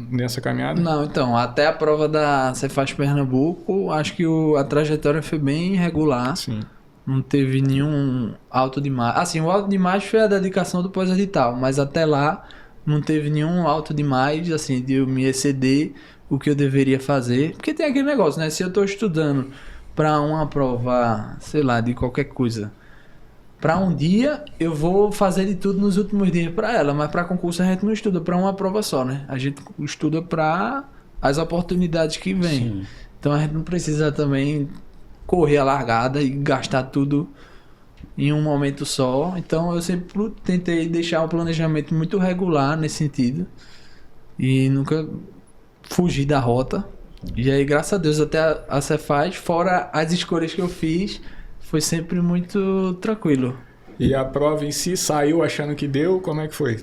nessa caminhada? Não, então, até a prova da Cefaz Pernambuco, acho que a trajetória foi bem regular. Sim. Não teve nenhum alto demais. Assim, o alto demais foi a dedicação do pós-edital, mas até lá não teve nenhum alto demais, assim, de eu me exceder o que eu deveria fazer. Porque tem aquele negócio, né? Se eu tô estudando para uma prova, sei lá, de qualquer coisa, para um dia, eu vou fazer de tudo nos últimos dias para ela. Mas para concurso a gente não estuda para uma prova só, né? A gente estuda para as oportunidades que vêm. Sim. Então a gente não precisa também correr a largada e gastar tudo em um momento só. Então eu sempre tentei deixar o planejamento muito regular nesse sentido e nunca fugir da rota. E aí, graças a Deus, até a Cefaz, fora as escolhas que eu fiz, foi sempre muito tranquilo. E a prova em si saiu achando que deu? Como é que foi?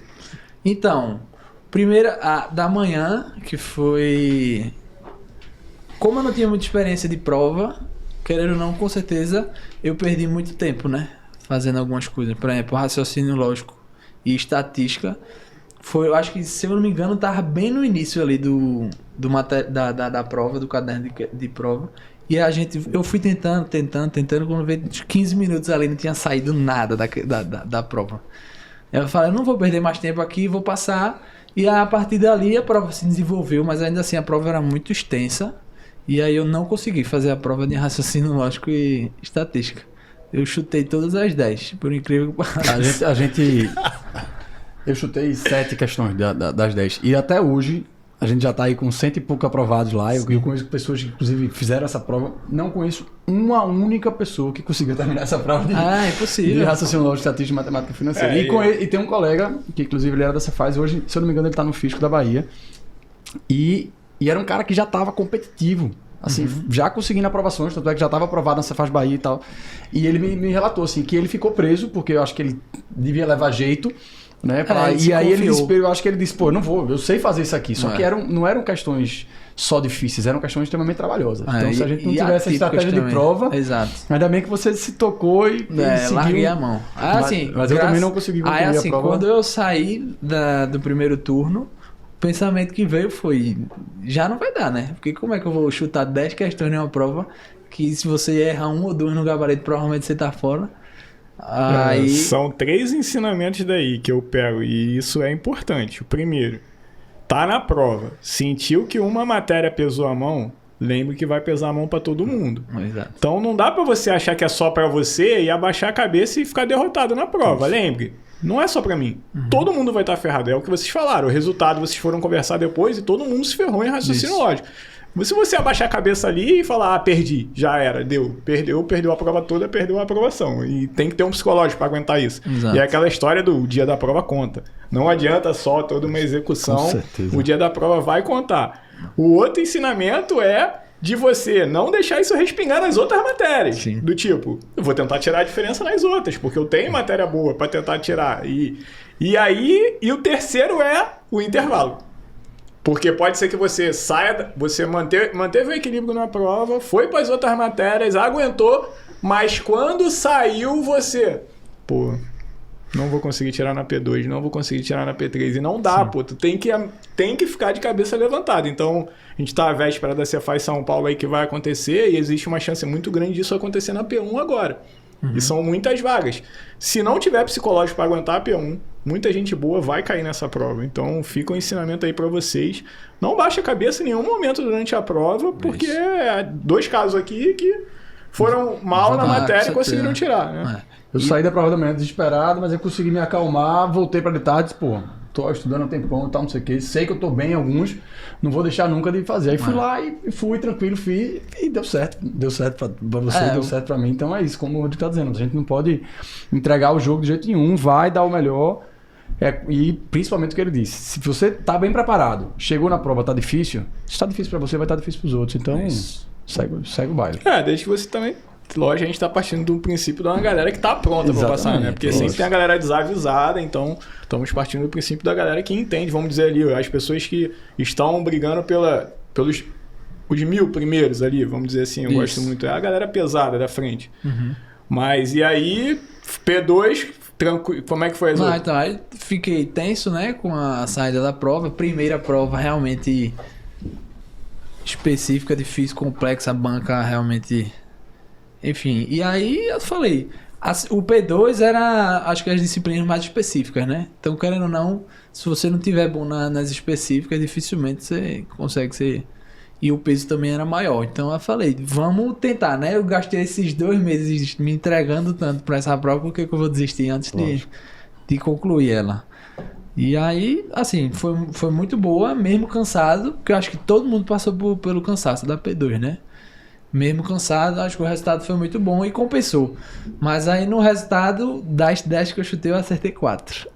Então, primeira, a da manhã, que foi... Como eu não tinha muita experiência de prova, querendo ou não, com certeza, eu perdi muito tempo, né? Fazendo algumas coisas. Por exemplo, raciocínio lógico e estatística. Foi, eu acho que, se eu não me engano, tava bem no início ali da prova, do caderno de prova. E eu fui tentando, quando veio 15 minutos ali, não tinha saído nada da prova. Eu falei, eu não vou perder mais tempo aqui, vou passar. E a partir dali a prova se desenvolveu, mas ainda assim a prova era muito extensa. E aí eu não consegui fazer a prova de raciocínio lógico e estatística. Eu chutei todas as 10, por incrível que pareça. Eu chutei 7 questões das 10. E até hoje, a gente já está aí com 100 e pouco aprovados lá. Eu conheço pessoas que, inclusive, fizeram essa prova. Não conheço uma única pessoa que conseguiu terminar essa prova de raciocínio lógico, estatística e matemática financeira. E tem um colega, que inclusive ele era dessa fase, hoje, se eu não me engano, ele está no Fisco da Bahia. E era um cara que já estava competitivo. Assim, já conseguindo aprovações, tanto é que já estava aprovado na Cefaz Bahia e tal. E ele me relatou, assim, que ele ficou preso, porque eu acho que ele devia levar jeito, né? E aí eu acho que ele disse, pô, não vou, eu sei fazer isso aqui. Só que não eram questões só difíceis, eram questões extremamente trabalhosas. Então, se a gente não tivesse a estratégia de prova, ainda bem que você se tocou e seguiu. Larguei a mão. Mas eu também não consegui concluir a prova. Quando eu saí do primeiro turno, o pensamento que veio foi, já não vai dar, né? Porque como é que eu vou chutar 10 questões em uma prova que se você erra 1 ou 2 no gabarito, provavelmente você tá fora. São 3 ensinamentos daí que eu pego e isso é importante. O primeiro, tá na prova, sentiu que uma matéria pesou a mão, lembre que vai pesar a mão para todo mundo. Exato. Então não dá para você achar que é só para você e abaixar a cabeça e ficar derrotado na prova. Lembre, não é só para mim. Todo mundo vai estar ferrado. É o que vocês falaram. O resultado vocês foram conversar depois e todo mundo se ferrou em raciocínio lógico. Mas se você abaixar a cabeça ali e falar, perdi, já era, deu. Perdeu a prova toda, perdeu a aprovação. E tem que ter um psicológico para aguentar isso. Exato. E é aquela história do dia da prova conta. Não adianta só toda uma execução. O dia da prova vai contar. O outro ensinamento é de você não deixar isso respingar nas outras matérias. Sim. Do tipo, eu vou tentar tirar a diferença nas outras, porque eu tenho matéria boa para tentar tirar. E o terceiro é o intervalo. Porque pode ser que você saia, você manteve o equilíbrio na prova, foi para as outras matérias, aguentou, mas quando saiu você, não vou conseguir tirar na P2, não vou conseguir tirar na P3. E não dá, tu tem que ficar de cabeça levantada. Então, a gente tá à véspera da Cefaz São Paulo aí que vai acontecer e existe uma chance muito grande disso acontecer na P1 agora. E são muitas vagas. Se não tiver psicológico para aguentar a P1, muita gente boa vai cair nessa prova. Então, fica um ensinamento aí para vocês. Não baixa a cabeça em nenhum momento durante a prova, porque é 2 casos aqui que foram mal na matéria e conseguiram tirar, né? Eu saí da prova da manhã desesperado, mas eu consegui me acalmar, voltei para de tarde, tô estudando há um tempão e tal, não sei o que, sei que eu tô bem em alguns, não vou deixar nunca de fazer. Aí fui lá e fui tranquilo, fiz e deu certo pra você, deu certo pra mim. Então é isso, como o Rodrigo tá dizendo, a gente não pode entregar o jogo de jeito nenhum, vai dar o melhor. E principalmente o que ele disse, se você tá bem preparado, chegou na prova, tá difícil, se tá difícil pra você, vai estar difícil pros outros. Então segue o baile. Desde que você também... Lógico, a gente tá partindo do princípio de uma galera que tá pronta para passar, né? Porque sempre tem a galera desavisada, então estamos partindo do princípio da galera que entende, vamos dizer ali, as pessoas que estão brigando pelos os 1000 primeiros ali, vamos dizer assim, eu gosto muito, é a galera pesada da frente. Mas e aí, P2, tranquilo, como é que foi as outras? Então, aí fiquei tenso, né, com a saída da prova, primeira prova realmente específica, difícil, complexa, a banca realmente... Enfim, e aí eu falei, o P2 era, acho que as disciplinas mais específicas, né? Então, querendo ou não, se você não tiver bom nas específicas, dificilmente você consegue ser... E o peso também era maior. Então, eu falei, vamos tentar, né? Eu gastei esses 2 meses me entregando tanto para essa prova, por que eu vou desistir antes de concluir ela? E aí, assim, foi muito boa, mesmo cansado, porque eu acho que todo mundo passou pelo cansaço da P2, né? Mesmo cansado, acho que o resultado foi muito bom e compensou. Mas aí no resultado, das 10 que eu chutei, eu acertei 4.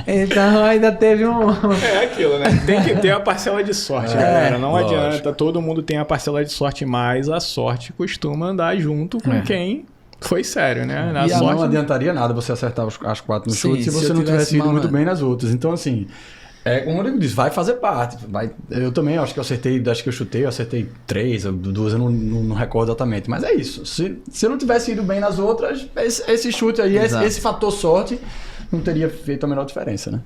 Então ainda teve um... É aquilo, né? Tem que ter a parcela de sorte, galera. Não adianta, todo mundo tem a parcela de sorte, mas a sorte costuma andar junto com quem foi sério, né? Na sorte não adiantaria nada você acertar as 4 no chute se você não tivesse ido muito bem nas outras. Então, assim... como o Rodrigo disse, vai fazer parte. Eu também acho que eu acertei, eu acertei 3, 2, eu não recordo exatamente. Mas é isso. Se eu não tivesse ido bem nas outras, esse chute aí, esse fator sorte, não teria feito a menor diferença, né?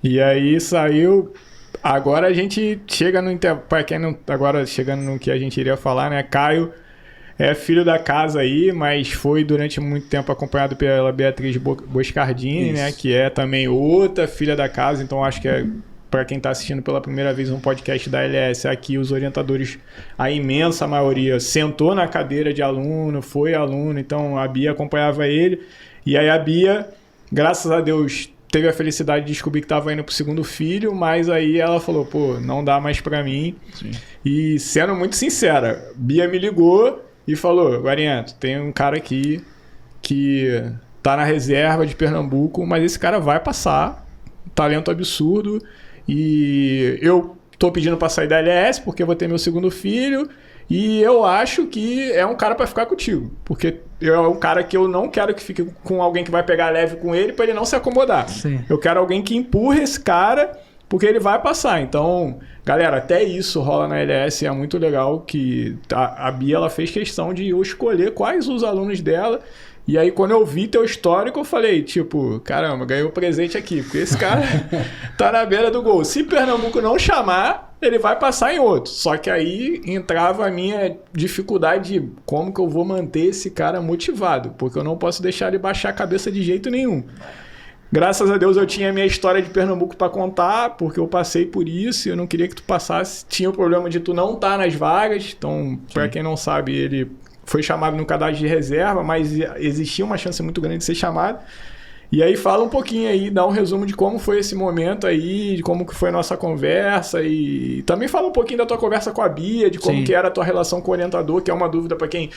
E aí saiu. Agora a gente chega no. Para quem não. Agora chegando no que a gente iria falar, né? Caio é filho da casa aí, mas foi durante muito tempo acompanhado pela Beatriz Boscardini, né? Que é também outra filha da casa. Então acho que para quem está assistindo pela primeira vez um podcast da LS, aqui os orientadores, a imensa maioria, sentou na cadeira de aluno, foi aluno, então a Bia acompanhava ele. E aí a Bia, graças a Deus, teve a felicidade de descobrir que estava indo pro 2º filho, mas aí ela falou, não dá mais para mim. Sim. E sendo muito sincera, Bia me ligou e falou, Guariento, tem um cara aqui que tá na reserva de Pernambuco, mas esse cara vai passar, talento absurdo, e eu tô pedindo pra sair da LS porque eu vou ter meu 2º filho, e eu acho que é um cara pra ficar contigo, porque é um cara que eu não quero que fique com alguém que vai pegar leve com ele pra ele não se acomodar. Sim. Eu quero alguém que empurre esse cara, porque ele vai passar. Então, galera, até isso rola na LS, é muito legal que a Bia ela fez questão de eu escolher quais os alunos dela. E aí, quando eu vi teu histórico, eu falei, caramba, ganhei um presente aqui, porque esse cara tá na beira do gol. Se Pernambuco não chamar, ele vai passar em outro. Só que aí entrava a minha dificuldade de como que eu vou manter esse cara motivado, porque eu não posso deixar ele baixar a cabeça de jeito nenhum. Graças a Deus eu tinha a minha história de Pernambuco para contar, porque eu passei por isso e eu não queria que tu passasse. Tinha o problema de tu não estar nas vagas, então, para quem não sabe, ele foi chamado no cadastro de reserva, mas existia uma chance muito grande de ser chamado. E aí fala um pouquinho aí, dá um resumo de como foi esse momento aí, de como que foi a nossa conversa e também fala um pouquinho da tua conversa com a Bia, de como que era a tua relação com o orientador, que é uma dúvida para quem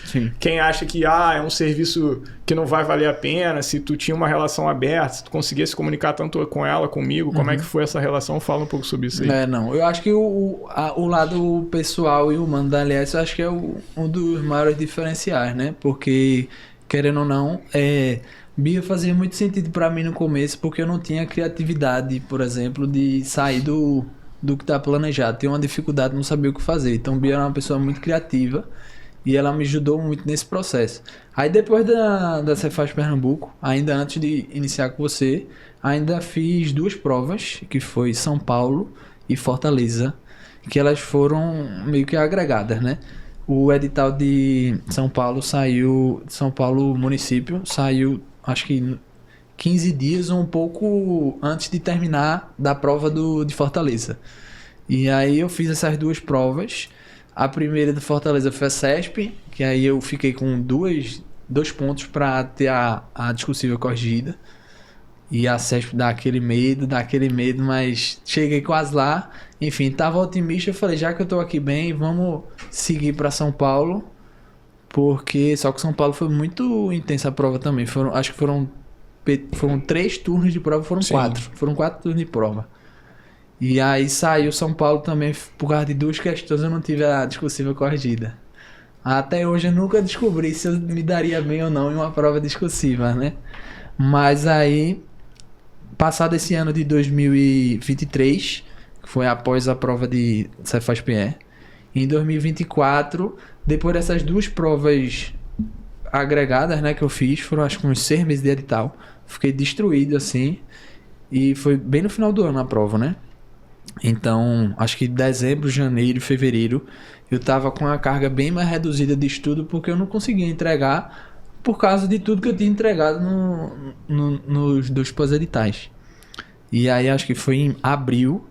acha que é um serviço que não vai valer a pena, se tu tinha uma relação aberta, se tu conseguia se comunicar tanto com ela, comigo, como é que foi essa relação? Fala um pouco sobre isso aí. Eu acho que o lado pessoal e humano da LS, eu acho que é um dos maiores diferenciais, né? Porque, querendo ou não, Bia fazia muito sentido pra mim no começo, porque eu não tinha criatividade, por exemplo, de sair do que tá planejado. Tinha uma dificuldade, não sabia o que fazer. Então, Bia era uma pessoa muito criativa e ela me ajudou muito nesse processo. Aí, depois da Cefaz Pernambuco, ainda antes de iniciar com você, ainda fiz 2 provas, que foi São Paulo e Fortaleza, que elas foram meio que agregadas, né? O edital de São Paulo saiu, São Paulo município, saiu acho que 15 dias ou um pouco antes de terminar da prova de Fortaleza. E aí eu fiz essas 2 provas. A primeira de Fortaleza foi a CESP, que aí eu fiquei com 2 pontos para ter a discursiva corrigida. E a CESP dá aquele medo, mas cheguei quase lá. Enfim, tava otimista, eu falei, já que eu tô aqui bem, vamos seguir para São Paulo. Porque só que São Paulo foi muito intensa a prova também. Acho que foram 3 turnos de prova, foram 4. Foram 4 turnos de prova. E aí saiu São Paulo também, por causa de 2 questões, eu não tive a discursiva corrigida. Até hoje eu nunca descobri se eu me daria bem ou não em uma prova discursiva, né? Mas aí, passado esse ano de 2023, que foi após a prova de Cefaz-PE, em 2024, depois dessas 2 provas agregadas, né, que eu fiz, foram acho que uns 6 meses de edital, fiquei destruído assim, e foi bem no final do ano a prova, né? Então, acho que dezembro, janeiro, fevereiro, eu tava com a carga bem mais reduzida de estudo, porque eu não conseguia entregar por causa de tudo que eu tinha entregado nos 2 pós-editais. E aí acho que foi em abril,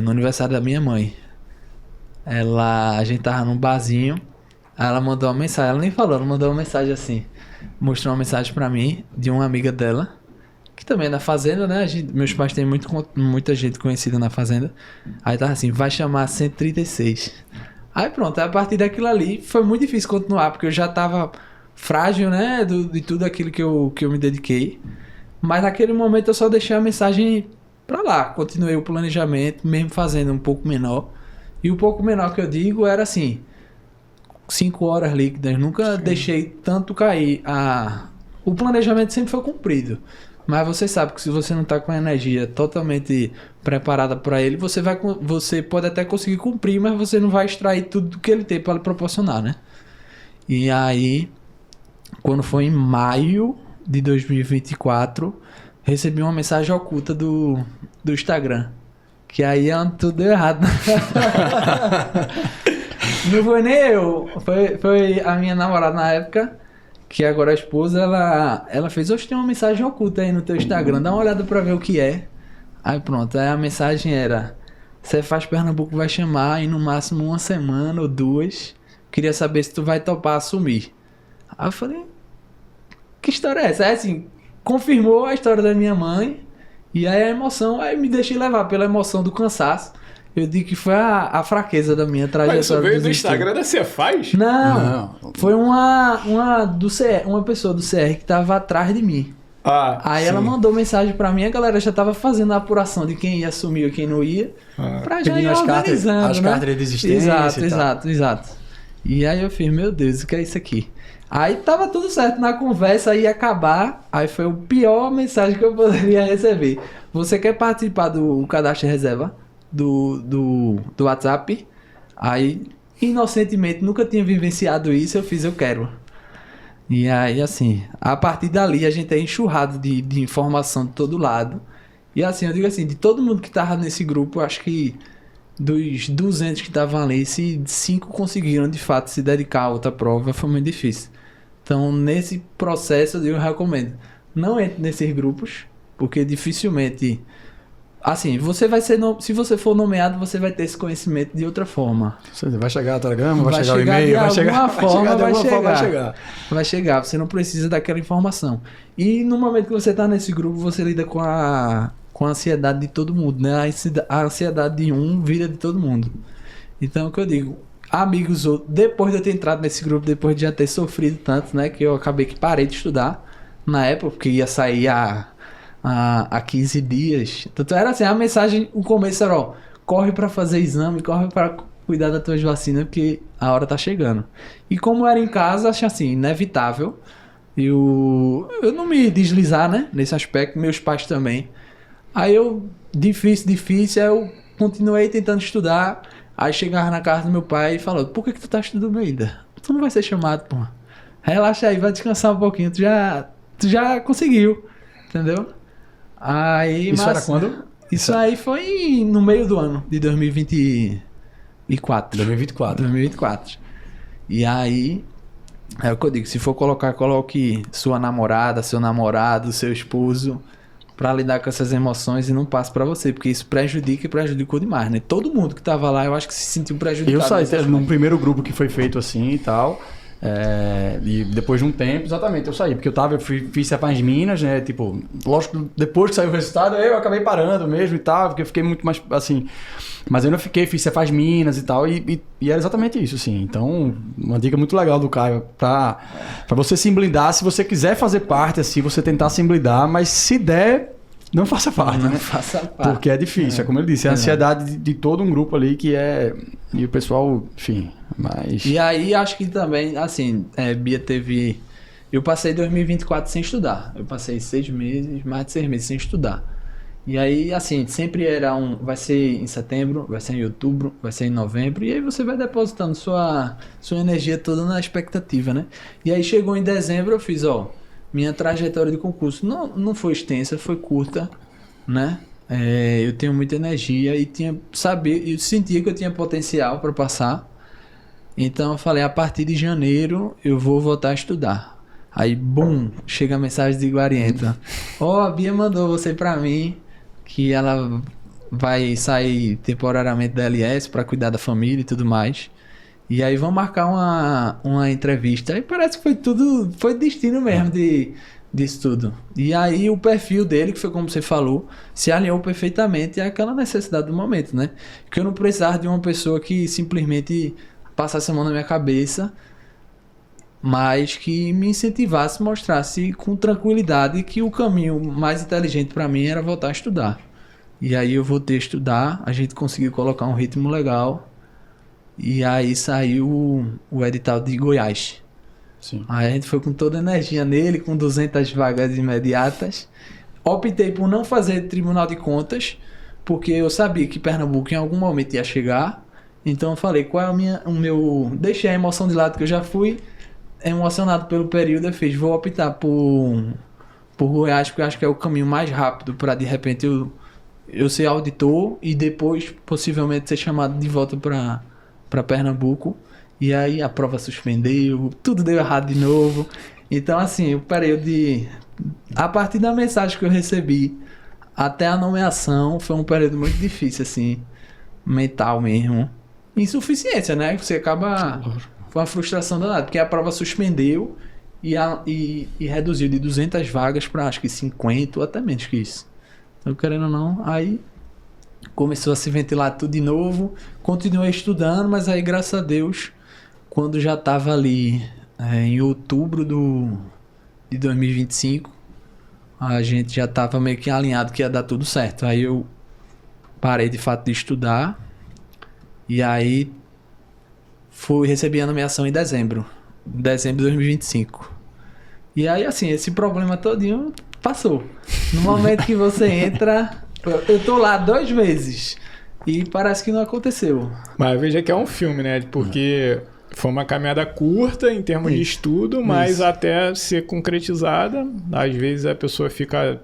no aniversário da minha mãe. A gente tava num barzinho, aí ela mandou uma mensagem, ela nem falou, ela mandou uma mensagem assim, mostrou uma mensagem pra mim, de uma amiga dela, que também é da fazenda, né? Meus pais têm muita gente conhecida na fazenda. Aí tava assim, vai chamar 136. Aí pronto, a partir daquilo ali, foi muito difícil continuar, porque eu já tava frágil, né? De tudo aquilo que eu me dediquei. Mas naquele momento eu só deixei a mensagem pra lá, continuei o planejamento, mesmo fazendo um pouco menor. E o pouco menor que eu digo era assim, 5 horas líquidas, nunca deixei tanto cair. O planejamento sempre foi cumprido, mas você sabe que se você não está com a energia totalmente preparada para ele, você pode até conseguir cumprir, mas você não vai extrair tudo que ele tem para lhe proporcionar, né? E aí, quando foi em maio de 2024, recebi uma mensagem oculta do Instagram. Que aí tudo deu errado. Não foi nem eu. Foi a minha namorada na época, que agora a esposa, ela fez, hoje tem uma mensagem oculta aí no teu Instagram, dá uma olhada pra ver o que é. Aí pronto, aí a mensagem era, Cefaz Pernambuco vai chamar em no máximo 1 semana ou 2. Queria saber se tu vai topar assumir. Aí eu falei, que história é essa? Aí assim, confirmou a história da minha mãe. E aí a emoção, aí me deixei levar pela emoção do cansaço. Eu digo que foi a fraqueza da minha trajetória. Mas isso veio do Instagram da Cefaz? Não. Foi uma pessoa do CR que tava atrás de mim. Aí ela mandou mensagem pra mim, a galera já tava fazendo a apuração de quem ia assumir ou quem não ia. Pra já ir organizando, as cartas de existência. Exato. E aí eu fiz, meu Deus, o que é isso aqui? Aí tava tudo certo na conversa, ia acabar. Aí foi a pior mensagem que eu poderia receber. Você quer participar do cadastro de reserva do WhatsApp? Aí, inocentemente, nunca tinha vivenciado isso. Eu quero. E aí, assim, a partir dali a gente é enxurrado de informação de todo lado. E assim, eu digo assim, de todo mundo que tava nesse grupo, eu acho que dos 200 que estavam ali, se 5 conseguiram de fato se dedicar a outra prova, foi muito difícil. Então, nesse processo, eu recomendo. não entre nesses grupos, porque dificilmente... Assim, você vai ser... Se você for nomeado, você vai ter esse conhecimento de outra forma. Vai chegar o telegrama, vai chegar o de e-mail, alguma forma vai chegar. Vai chegar, você não precisa daquela informação. E no momento que você está nesse grupo, você lida com a ansiedade de todo mundo, né? A ansiedade de um vira de todo mundo. Então, o que eu digo, amigos, depois de eu ter entrado nesse grupo, depois de já ter sofrido tanto, né? Que eu acabei que parei de estudar na época, porque ia sair há 15 dias. Então era assim, a mensagem, o começo era, ó, corre pra fazer exame, corre pra cuidar das tuas vacinas, porque a hora tá chegando. E como era em casa, achei assim, inevitável eu não me deslizar, né, nesse aspecto, meus pais também. Aí difícil, aí eu continuei tentando estudar, aí chegava na casa do meu pai e falou, por que tu tá estudando ainda? Tu não vai ser chamado, pô. Relaxa aí, vai descansar um pouquinho, tu já conseguiu, entendeu? Aí, isso era quando? Isso aí foi no meio do ano de 2024. 2024. E aí, é o que eu digo, se for colocar, coloque sua namorada, seu namorado, seu esposo, pra lidar com essas emoções e não passe pra você, porque isso prejudica e prejudicou demais, né? Todo mundo que tava lá, eu acho que se sentiu prejudicado. Eu saí num primeiro grupo que foi feito assim e tal. E depois de um tempo, exatamente, eu saí, porque eu fiz Cefaz Minas, né, tipo, lógico, depois que saiu o resultado, eu acabei parando mesmo e tal, porque eu fiquei muito mais, assim, mas eu não fiz Cefaz Minas e tal, e era exatamente isso, assim. Então, uma dica muito legal do Caio, pra você se blindar, se você quiser fazer parte, assim, você tentar se blindar, mas se der, não faça parte, não né? faça parte. Porque é difícil, é como ele disse, é a ansiedade de todo um grupo ali que é... E o pessoal, enfim, mas... E aí, acho que também, assim, Bia teve... Eu passei 2024 sem estudar. Eu passei mais de 6 meses sem estudar. E aí, assim, sempre era vai ser em setembro, vai ser em outubro, vai ser em novembro. E aí você vai depositando sua energia toda na expectativa, né? E aí chegou em dezembro, eu fiz, minha trajetória de concurso não foi extensa, foi curta, né? Eu tenho muita energia e eu sentia que eu tinha potencial para passar. Então eu falei, a partir de janeiro eu vou voltar a estudar. Aí, bum, chega a mensagem de Guarienta. A Bia mandou você para mim, que ela vai sair temporariamente da LS para cuidar da família e tudo mais. E aí vão marcar uma entrevista. Aí parece que foi destino mesmo disso tudo. E aí o perfil dele, que foi como você falou, se alinhou perfeitamente àquela necessidade do momento, né? Que eu não precisava de uma pessoa que simplesmente passasse a mão na minha cabeça, mas que me incentivasse, mostrasse com tranquilidade que o caminho mais inteligente para mim era voltar a estudar. E aí eu voltei a estudar, a gente conseguiu colocar um ritmo legal. E aí saiu o edital de Goiás. Sim. Aí a gente foi com toda a energia nele, com 200 vagas imediatas. Optei por não fazer Tribunal de Contas, porque eu sabia que Pernambuco em algum momento ia chegar. Então eu falei, qual é deixei a emoção de lado, que eu já fui emocionado pelo período. Eu fiz, vou optar por Goiás, porque eu acho que é o caminho mais rápido para de repente eu ser auditor e depois possivelmente ser chamado de volta para Pernambuco. E aí a prova suspendeu, tudo deu errado de novo. Então, assim, o período a partir da mensagem que eu recebi até a nomeação foi um período muito difícil, assim, mental mesmo. Insuficiência, né? Você acaba... Foi uma frustração danada, porque a prova suspendeu e reduziu de 200 vagas para acho que 50 ou até menos que isso. Então, querendo ou não, aí começou a se ventilar tudo de novo. Continuei estudando, mas aí, graças a Deus, quando já estava ali em outubro de 2025, a gente já estava meio que alinhado que ia dar tudo certo. Aí eu parei de fato de estudar e aí recebi a nomeação em dezembro de 2025. E aí, assim, esse problema todinho passou. No momento que você entra, eu tô lá 2 meses e parece que não aconteceu. Mas veja que é um filme, né? Porque Foi uma caminhada curta em termos de estudo, mas até ser concretizada, às vezes a pessoa fica,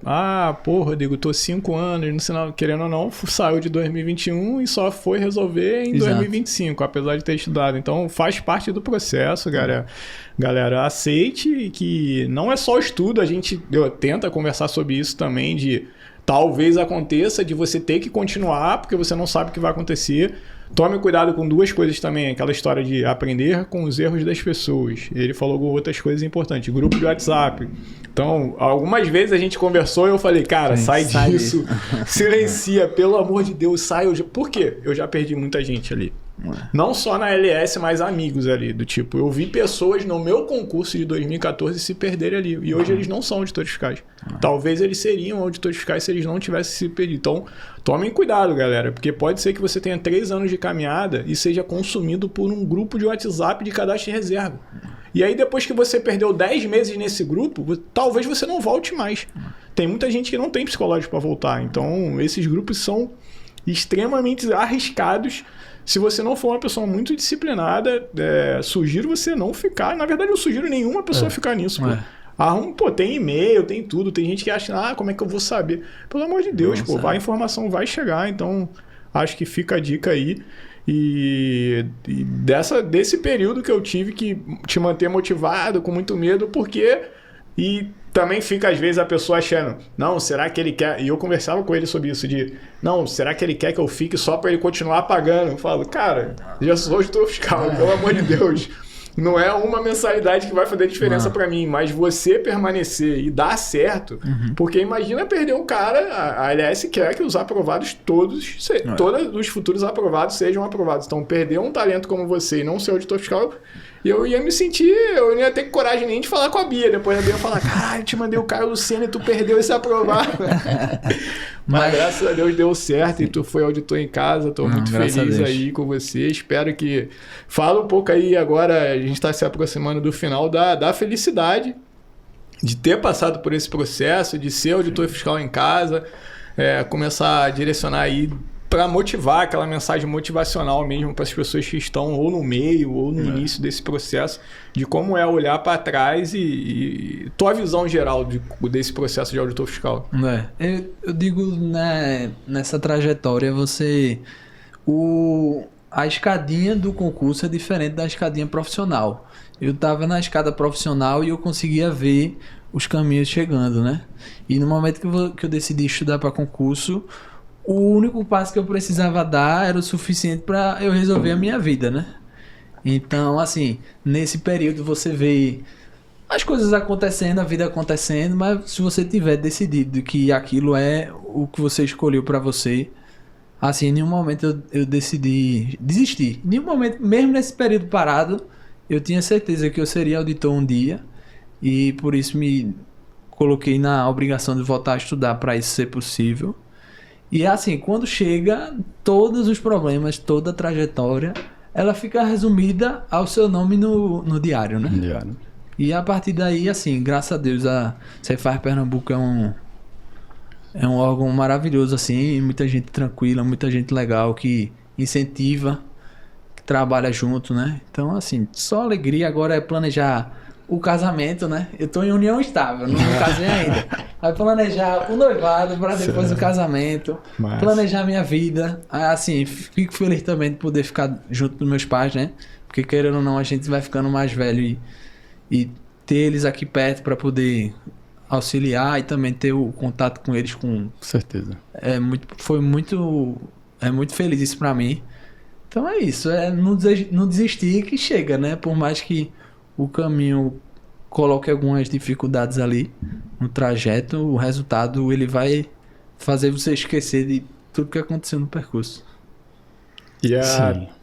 Rodrigo, tô 5 anos, no sinal, querendo ou não, saiu de 2021 e só foi resolver em 2025, apesar de ter estudado. Então faz parte do processo, galera, aceite que não é só o estudo, a gente tenta conversar sobre isso também, de talvez aconteça de você ter que continuar, porque você não sabe o que vai acontecer. Tome cuidado com 2 coisas também, aquela história de aprender com os erros das pessoas. Ele falou outras coisas importantes, grupo de WhatsApp. Então, algumas vezes a gente conversou e eu falei, cara, sai disso, silencia, pelo amor de Deus, sai. Por quê? Eu já perdi muita gente ali. Não só na LS, mas amigos ali, do tipo, eu vi pessoas no meu concurso de 2014 se perderem ali, e hoje eles não são auditores fiscais. Talvez eles seriam auditores fiscais se eles não tivessem se perdido. Então, tomem cuidado, galera, porque pode ser que você tenha 3 anos de caminhada e seja consumido por um grupo de WhatsApp de cadastro de reserva. E aí, depois que você perdeu 10 meses nesse grupo, talvez você não volte mais. Tem muita gente que não tem psicológico para voltar, então esses grupos são extremamente arriscados. Se você não for uma pessoa muito disciplinada, sugiro você não ficar. Na verdade, eu sugiro nenhuma pessoa ficar nisso. Tem e-mail, tem tudo. Tem gente que acha, como é que eu vou saber? Pelo amor de Deus, a informação vai chegar. Então, acho que fica a dica aí. E desse período que eu tive que te manter motivado, com muito medo, porque... E também fica, às vezes, a pessoa achando, não, será que ele quer... E eu conversava com ele sobre isso, não, será que ele quer que eu fique só para ele continuar pagando? Eu falo, cara, já sou auditor fiscal, pelo amor de Deus. Não é uma mensalidade que vai fazer diferença para mim, mas você permanecer e dar certo, porque imagina perder um cara, a ALS quer que os aprovados todos os futuros aprovados sejam aprovados. Então, perder um talento como você e não ser auditor fiscal... eu ia me sentir, eu não ia ter coragem nem de falar com a Bia. Depois a Bia ia falar, caralho, te mandei o Caio Lucena e tu perdeu esse aprovado. Mas graças a Deus deu certo e tu foi auditor em casa. Tô muito feliz aí com você. Espero que... Fala um pouco aí agora, a gente está se aproximando do final da felicidade de ter passado por esse processo, de ser auditor fiscal em casa, começar a direcionar aí para motivar, aquela mensagem motivacional mesmo para as pessoas que estão ou no meio ou no início desse processo, de como é olhar para trás e tua visão geral desse processo de auditor fiscal. Eu digo, né, nessa trajetória, a escadinha do concurso é diferente da escadinha profissional. Eu estava na escada profissional e eu conseguia ver os caminhos chegando, né? E no momento que eu decidi estudar para concurso, o único passo que eu precisava dar era o suficiente para eu resolver a minha vida, né? Então, assim, nesse período você vê as coisas acontecendo, a vida acontecendo, mas se você tiver decidido que aquilo é o que você escolheu para você, assim, em nenhum momento eu decidi desistir. Em nenhum momento, mesmo nesse período parado, eu tinha certeza que eu seria auditor um dia e por isso me coloquei na obrigação de voltar a estudar para isso ser possível. E assim, quando chega, todos os problemas, toda a trajetória, ela fica resumida ao seu nome no diário, né? Diário. E a partir daí, assim, graças a Deus, a Cefaz Pernambuco é um órgão maravilhoso, assim, muita gente tranquila, muita gente legal que incentiva, que trabalha junto, né? Então, assim, só alegria. Agora é planejar o casamento, né? Eu tô em união estável, não me casei ainda. Vai planejar o noivado para depois o casamento, planejar minha vida. Assim, fico feliz também de poder ficar junto dos meus pais, né? Porque querendo ou não, a gente vai ficando mais velho e ter eles aqui perto para poder auxiliar e também ter o contato com eles com certeza. É muito feliz isso para mim. Então é isso, não desistir que chega, né? Por mais que o caminho coloque algumas dificuldades ali no trajeto, o resultado ele vai fazer você esquecer de tudo que aconteceu no percurso. E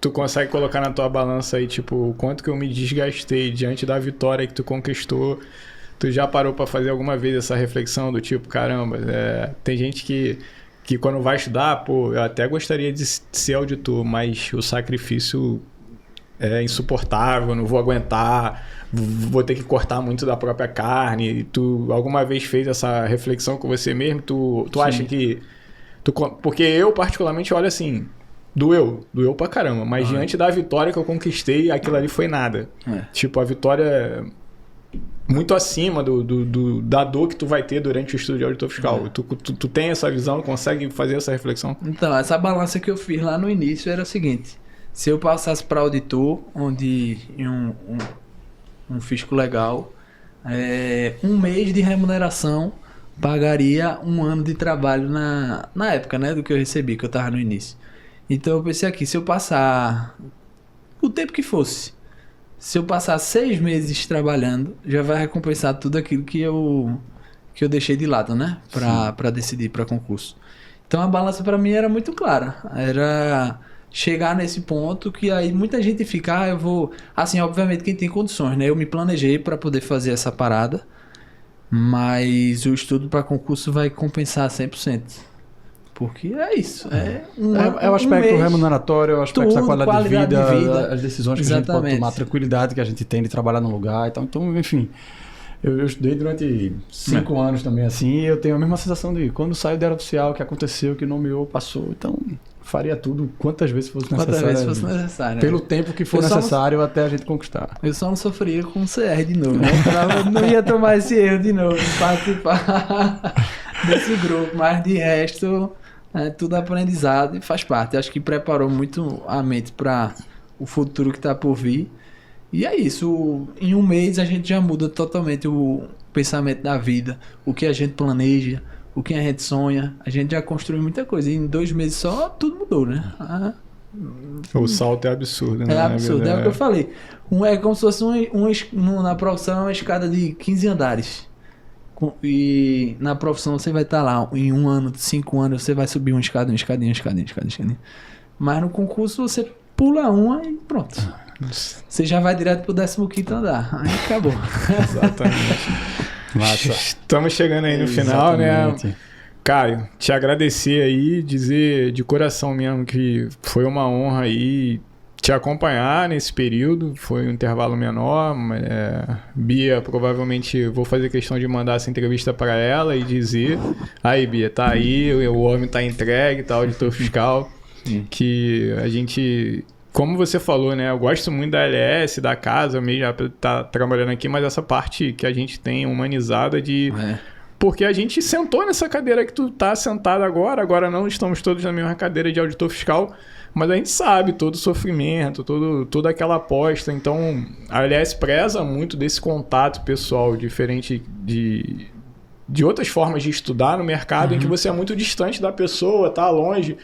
tu consegue colocar na tua balança aí, tipo, o quanto que eu me desgastei diante da vitória que tu conquistou? Tu já parou para fazer alguma vez essa reflexão do tipo, caramba, tem gente que quando vai estudar, eu até gostaria de ser auditor, mas o sacrifício é insuportável, não vou aguentar, vou ter que cortar muito da própria carne. Tu alguma vez fez essa reflexão com você mesmo? Tu acha que... porque eu particularmente olho assim, doeu pra caramba, mas diante da vitória que eu conquistei, aquilo ali foi nada. Tipo, a vitória é muito acima da dor que tu vai ter durante o estudo de auditor fiscal. Tu tem essa visão, consegue fazer essa reflexão? Então, essa balança que eu fiz lá no início era o seguinte: se eu passasse para auditor, onde em um fisco legal, 1 mês de remuneração pagaria 1 ano de trabalho na época, né, do que eu recebi, que eu tava no início. Então eu pensei aqui, se eu passar o tempo que fosse, se eu passar 6 meses trabalhando, já vai recompensar tudo aquilo que eu deixei de lado, né, para decidir para concurso. Então a balança para mim era muito clara, era chegar nesse ponto que aí muita gente fica, eu vou... Assim, obviamente quem tem condições, né? Eu me planejei para poder fazer essa parada, mas o estudo para concurso vai compensar 100%. Porque é isso. É o aspecto remuneratório, é o aspecto da qualidade de vida, as decisões que Exatamente. a gente pode tomar, a tranquilidade que a gente tem de trabalhar no lugar e tal. Então, enfim... Eu estudei durante 5 anos também, assim, e eu tenho a mesma sensação de quando saio da área oficial, o que aconteceu, o que nomeou, passou. Então, faria tudo quantas vezes fosse necessário. Pelo tempo que for necessário até a gente conquistar. Eu só não sofria com o CR de novo, né? Eu não ia tomar esse erro de novo, participar desse grupo, mas de resto, tudo aprendizado e faz parte. Acho que preparou muito a mente para o futuro que está por vir. E é isso, em 1 mês a gente já muda totalmente o pensamento da vida, o que a gente planeja, o que a gente sonha, a gente já construiu muita coisa. E em 2 meses só, tudo mudou, né? O salto é absurdo, né? É absurdo, é o que eu falei. É como se fosse na profissão uma escada de 15 andares. E na profissão você vai estar lá, em 1 ano, 5 anos, você vai subir uma escadinha. Mas no concurso você pula uma e pronto. Você já vai direto pro 15º andar. Aí acabou. Exatamente. Massa. Estamos chegando aí no final, né? Caio, te agradecer aí, dizer de coração mesmo que foi uma honra aí te acompanhar nesse período. Foi um intervalo menor. Bia, provavelmente vou fazer questão de mandar essa entrevista para ela e dizer: aí, Bia, tá aí, o homem tá entregue, tá, auditor fiscal. Que a gente... Como você falou, né? Eu gosto muito da LS, da casa, mesmo já tá trabalhando aqui, mas essa parte que a gente tem humanizada de... Porque a gente sentou nessa cadeira que tu tá sentado agora não estamos todos na mesma cadeira de auditor fiscal, mas a gente sabe todo o sofrimento, toda aquela aposta. Então, a LS preza muito desse contato pessoal, diferente de outras formas de estudar no mercado, em que você é muito distante da pessoa, tá longe.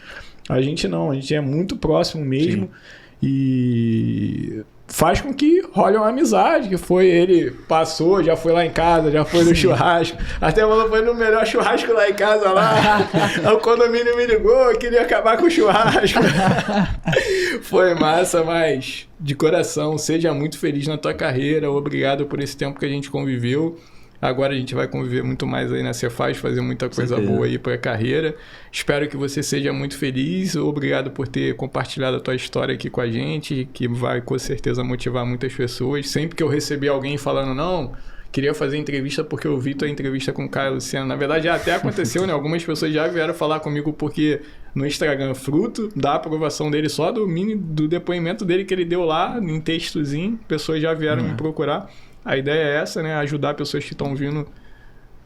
A gente não, a gente é muito próximo mesmo. Sim. E faz com que role uma amizade, que foi ele passou, já foi lá em casa, já foi no churrasco, até foi no melhor churrasco lá em casa lá, o condomínio me ligou, queria acabar com o churrasco. Foi massa, mas de coração, seja muito feliz na tua carreira, obrigado por esse tempo que a gente conviveu. Agora a gente vai conviver muito mais aí na Cefaz, fazer muita coisa boa aí para a carreira. Espero que você seja muito feliz. Obrigado por ter compartilhado a tua história aqui com a gente, que vai com certeza motivar muitas pessoas. Sempre que eu recebi alguém falando, não, queria fazer entrevista porque eu vi tua entrevista com o Caio Luciano. Na verdade, já até aconteceu, né? Algumas pessoas já vieram falar comigo porque no Instagram, fruto da aprovação dele, só do depoimento dele que ele deu lá, em textozinho, pessoas já vieram me procurar. A ideia é essa, né? Ajudar pessoas que estão vindo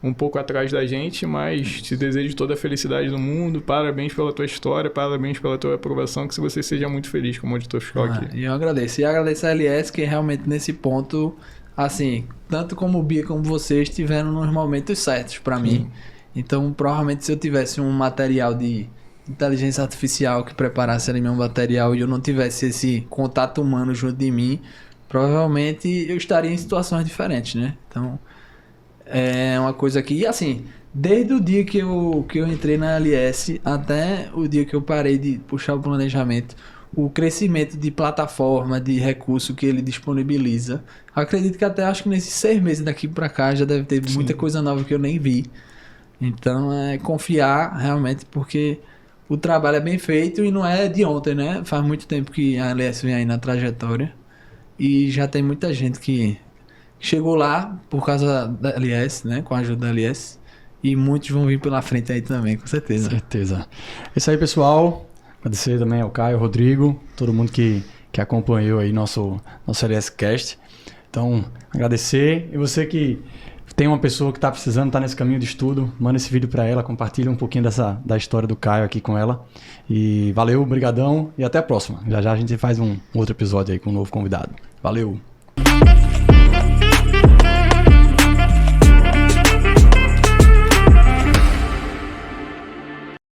um pouco atrás da gente, mas te desejo toda a felicidade do mundo. Parabéns pela tua história, parabéns pela tua aprovação, que você seja muito feliz como auditor fiscal aqui. E eu agradeço. E agradeço a LS, que realmente nesse ponto, assim, tanto como o Bia como vocês estiveram nos momentos certos para mim. Então, provavelmente se eu tivesse um material de inteligência artificial que preparasse ali meu material e eu não tivesse esse contato humano junto de mim, provavelmente eu estaria em situações diferentes, né? Então, é uma coisa que, assim, desde o dia que eu entrei na LS até o dia que eu parei de puxar o planejamento, o crescimento de plataforma, de recurso que ele disponibiliza, acredito que até acho que nesses 6 meses daqui pra cá já deve ter muita coisa nova que eu nem vi. Então, é confiar realmente, porque o trabalho é bem feito e não é de ontem, né? Faz muito tempo que a LS vem aí na trajetória. E já tem muita gente que chegou lá por causa da LS, né? Com a ajuda da LS. E muitos vão vir pela frente aí também, com certeza. Certeza. É isso aí, pessoal. Agradecer também ao Caio, ao Rodrigo, todo mundo que acompanhou aí nosso LScast. Então, agradecer. E você que tem uma pessoa que está precisando, está nesse caminho de estudo, manda esse vídeo para ela, compartilha um pouquinho da história do Caio aqui com ela. E valeu, brigadão e até a próxima. Já já a gente faz um outro episódio aí com um novo convidado. Valeu!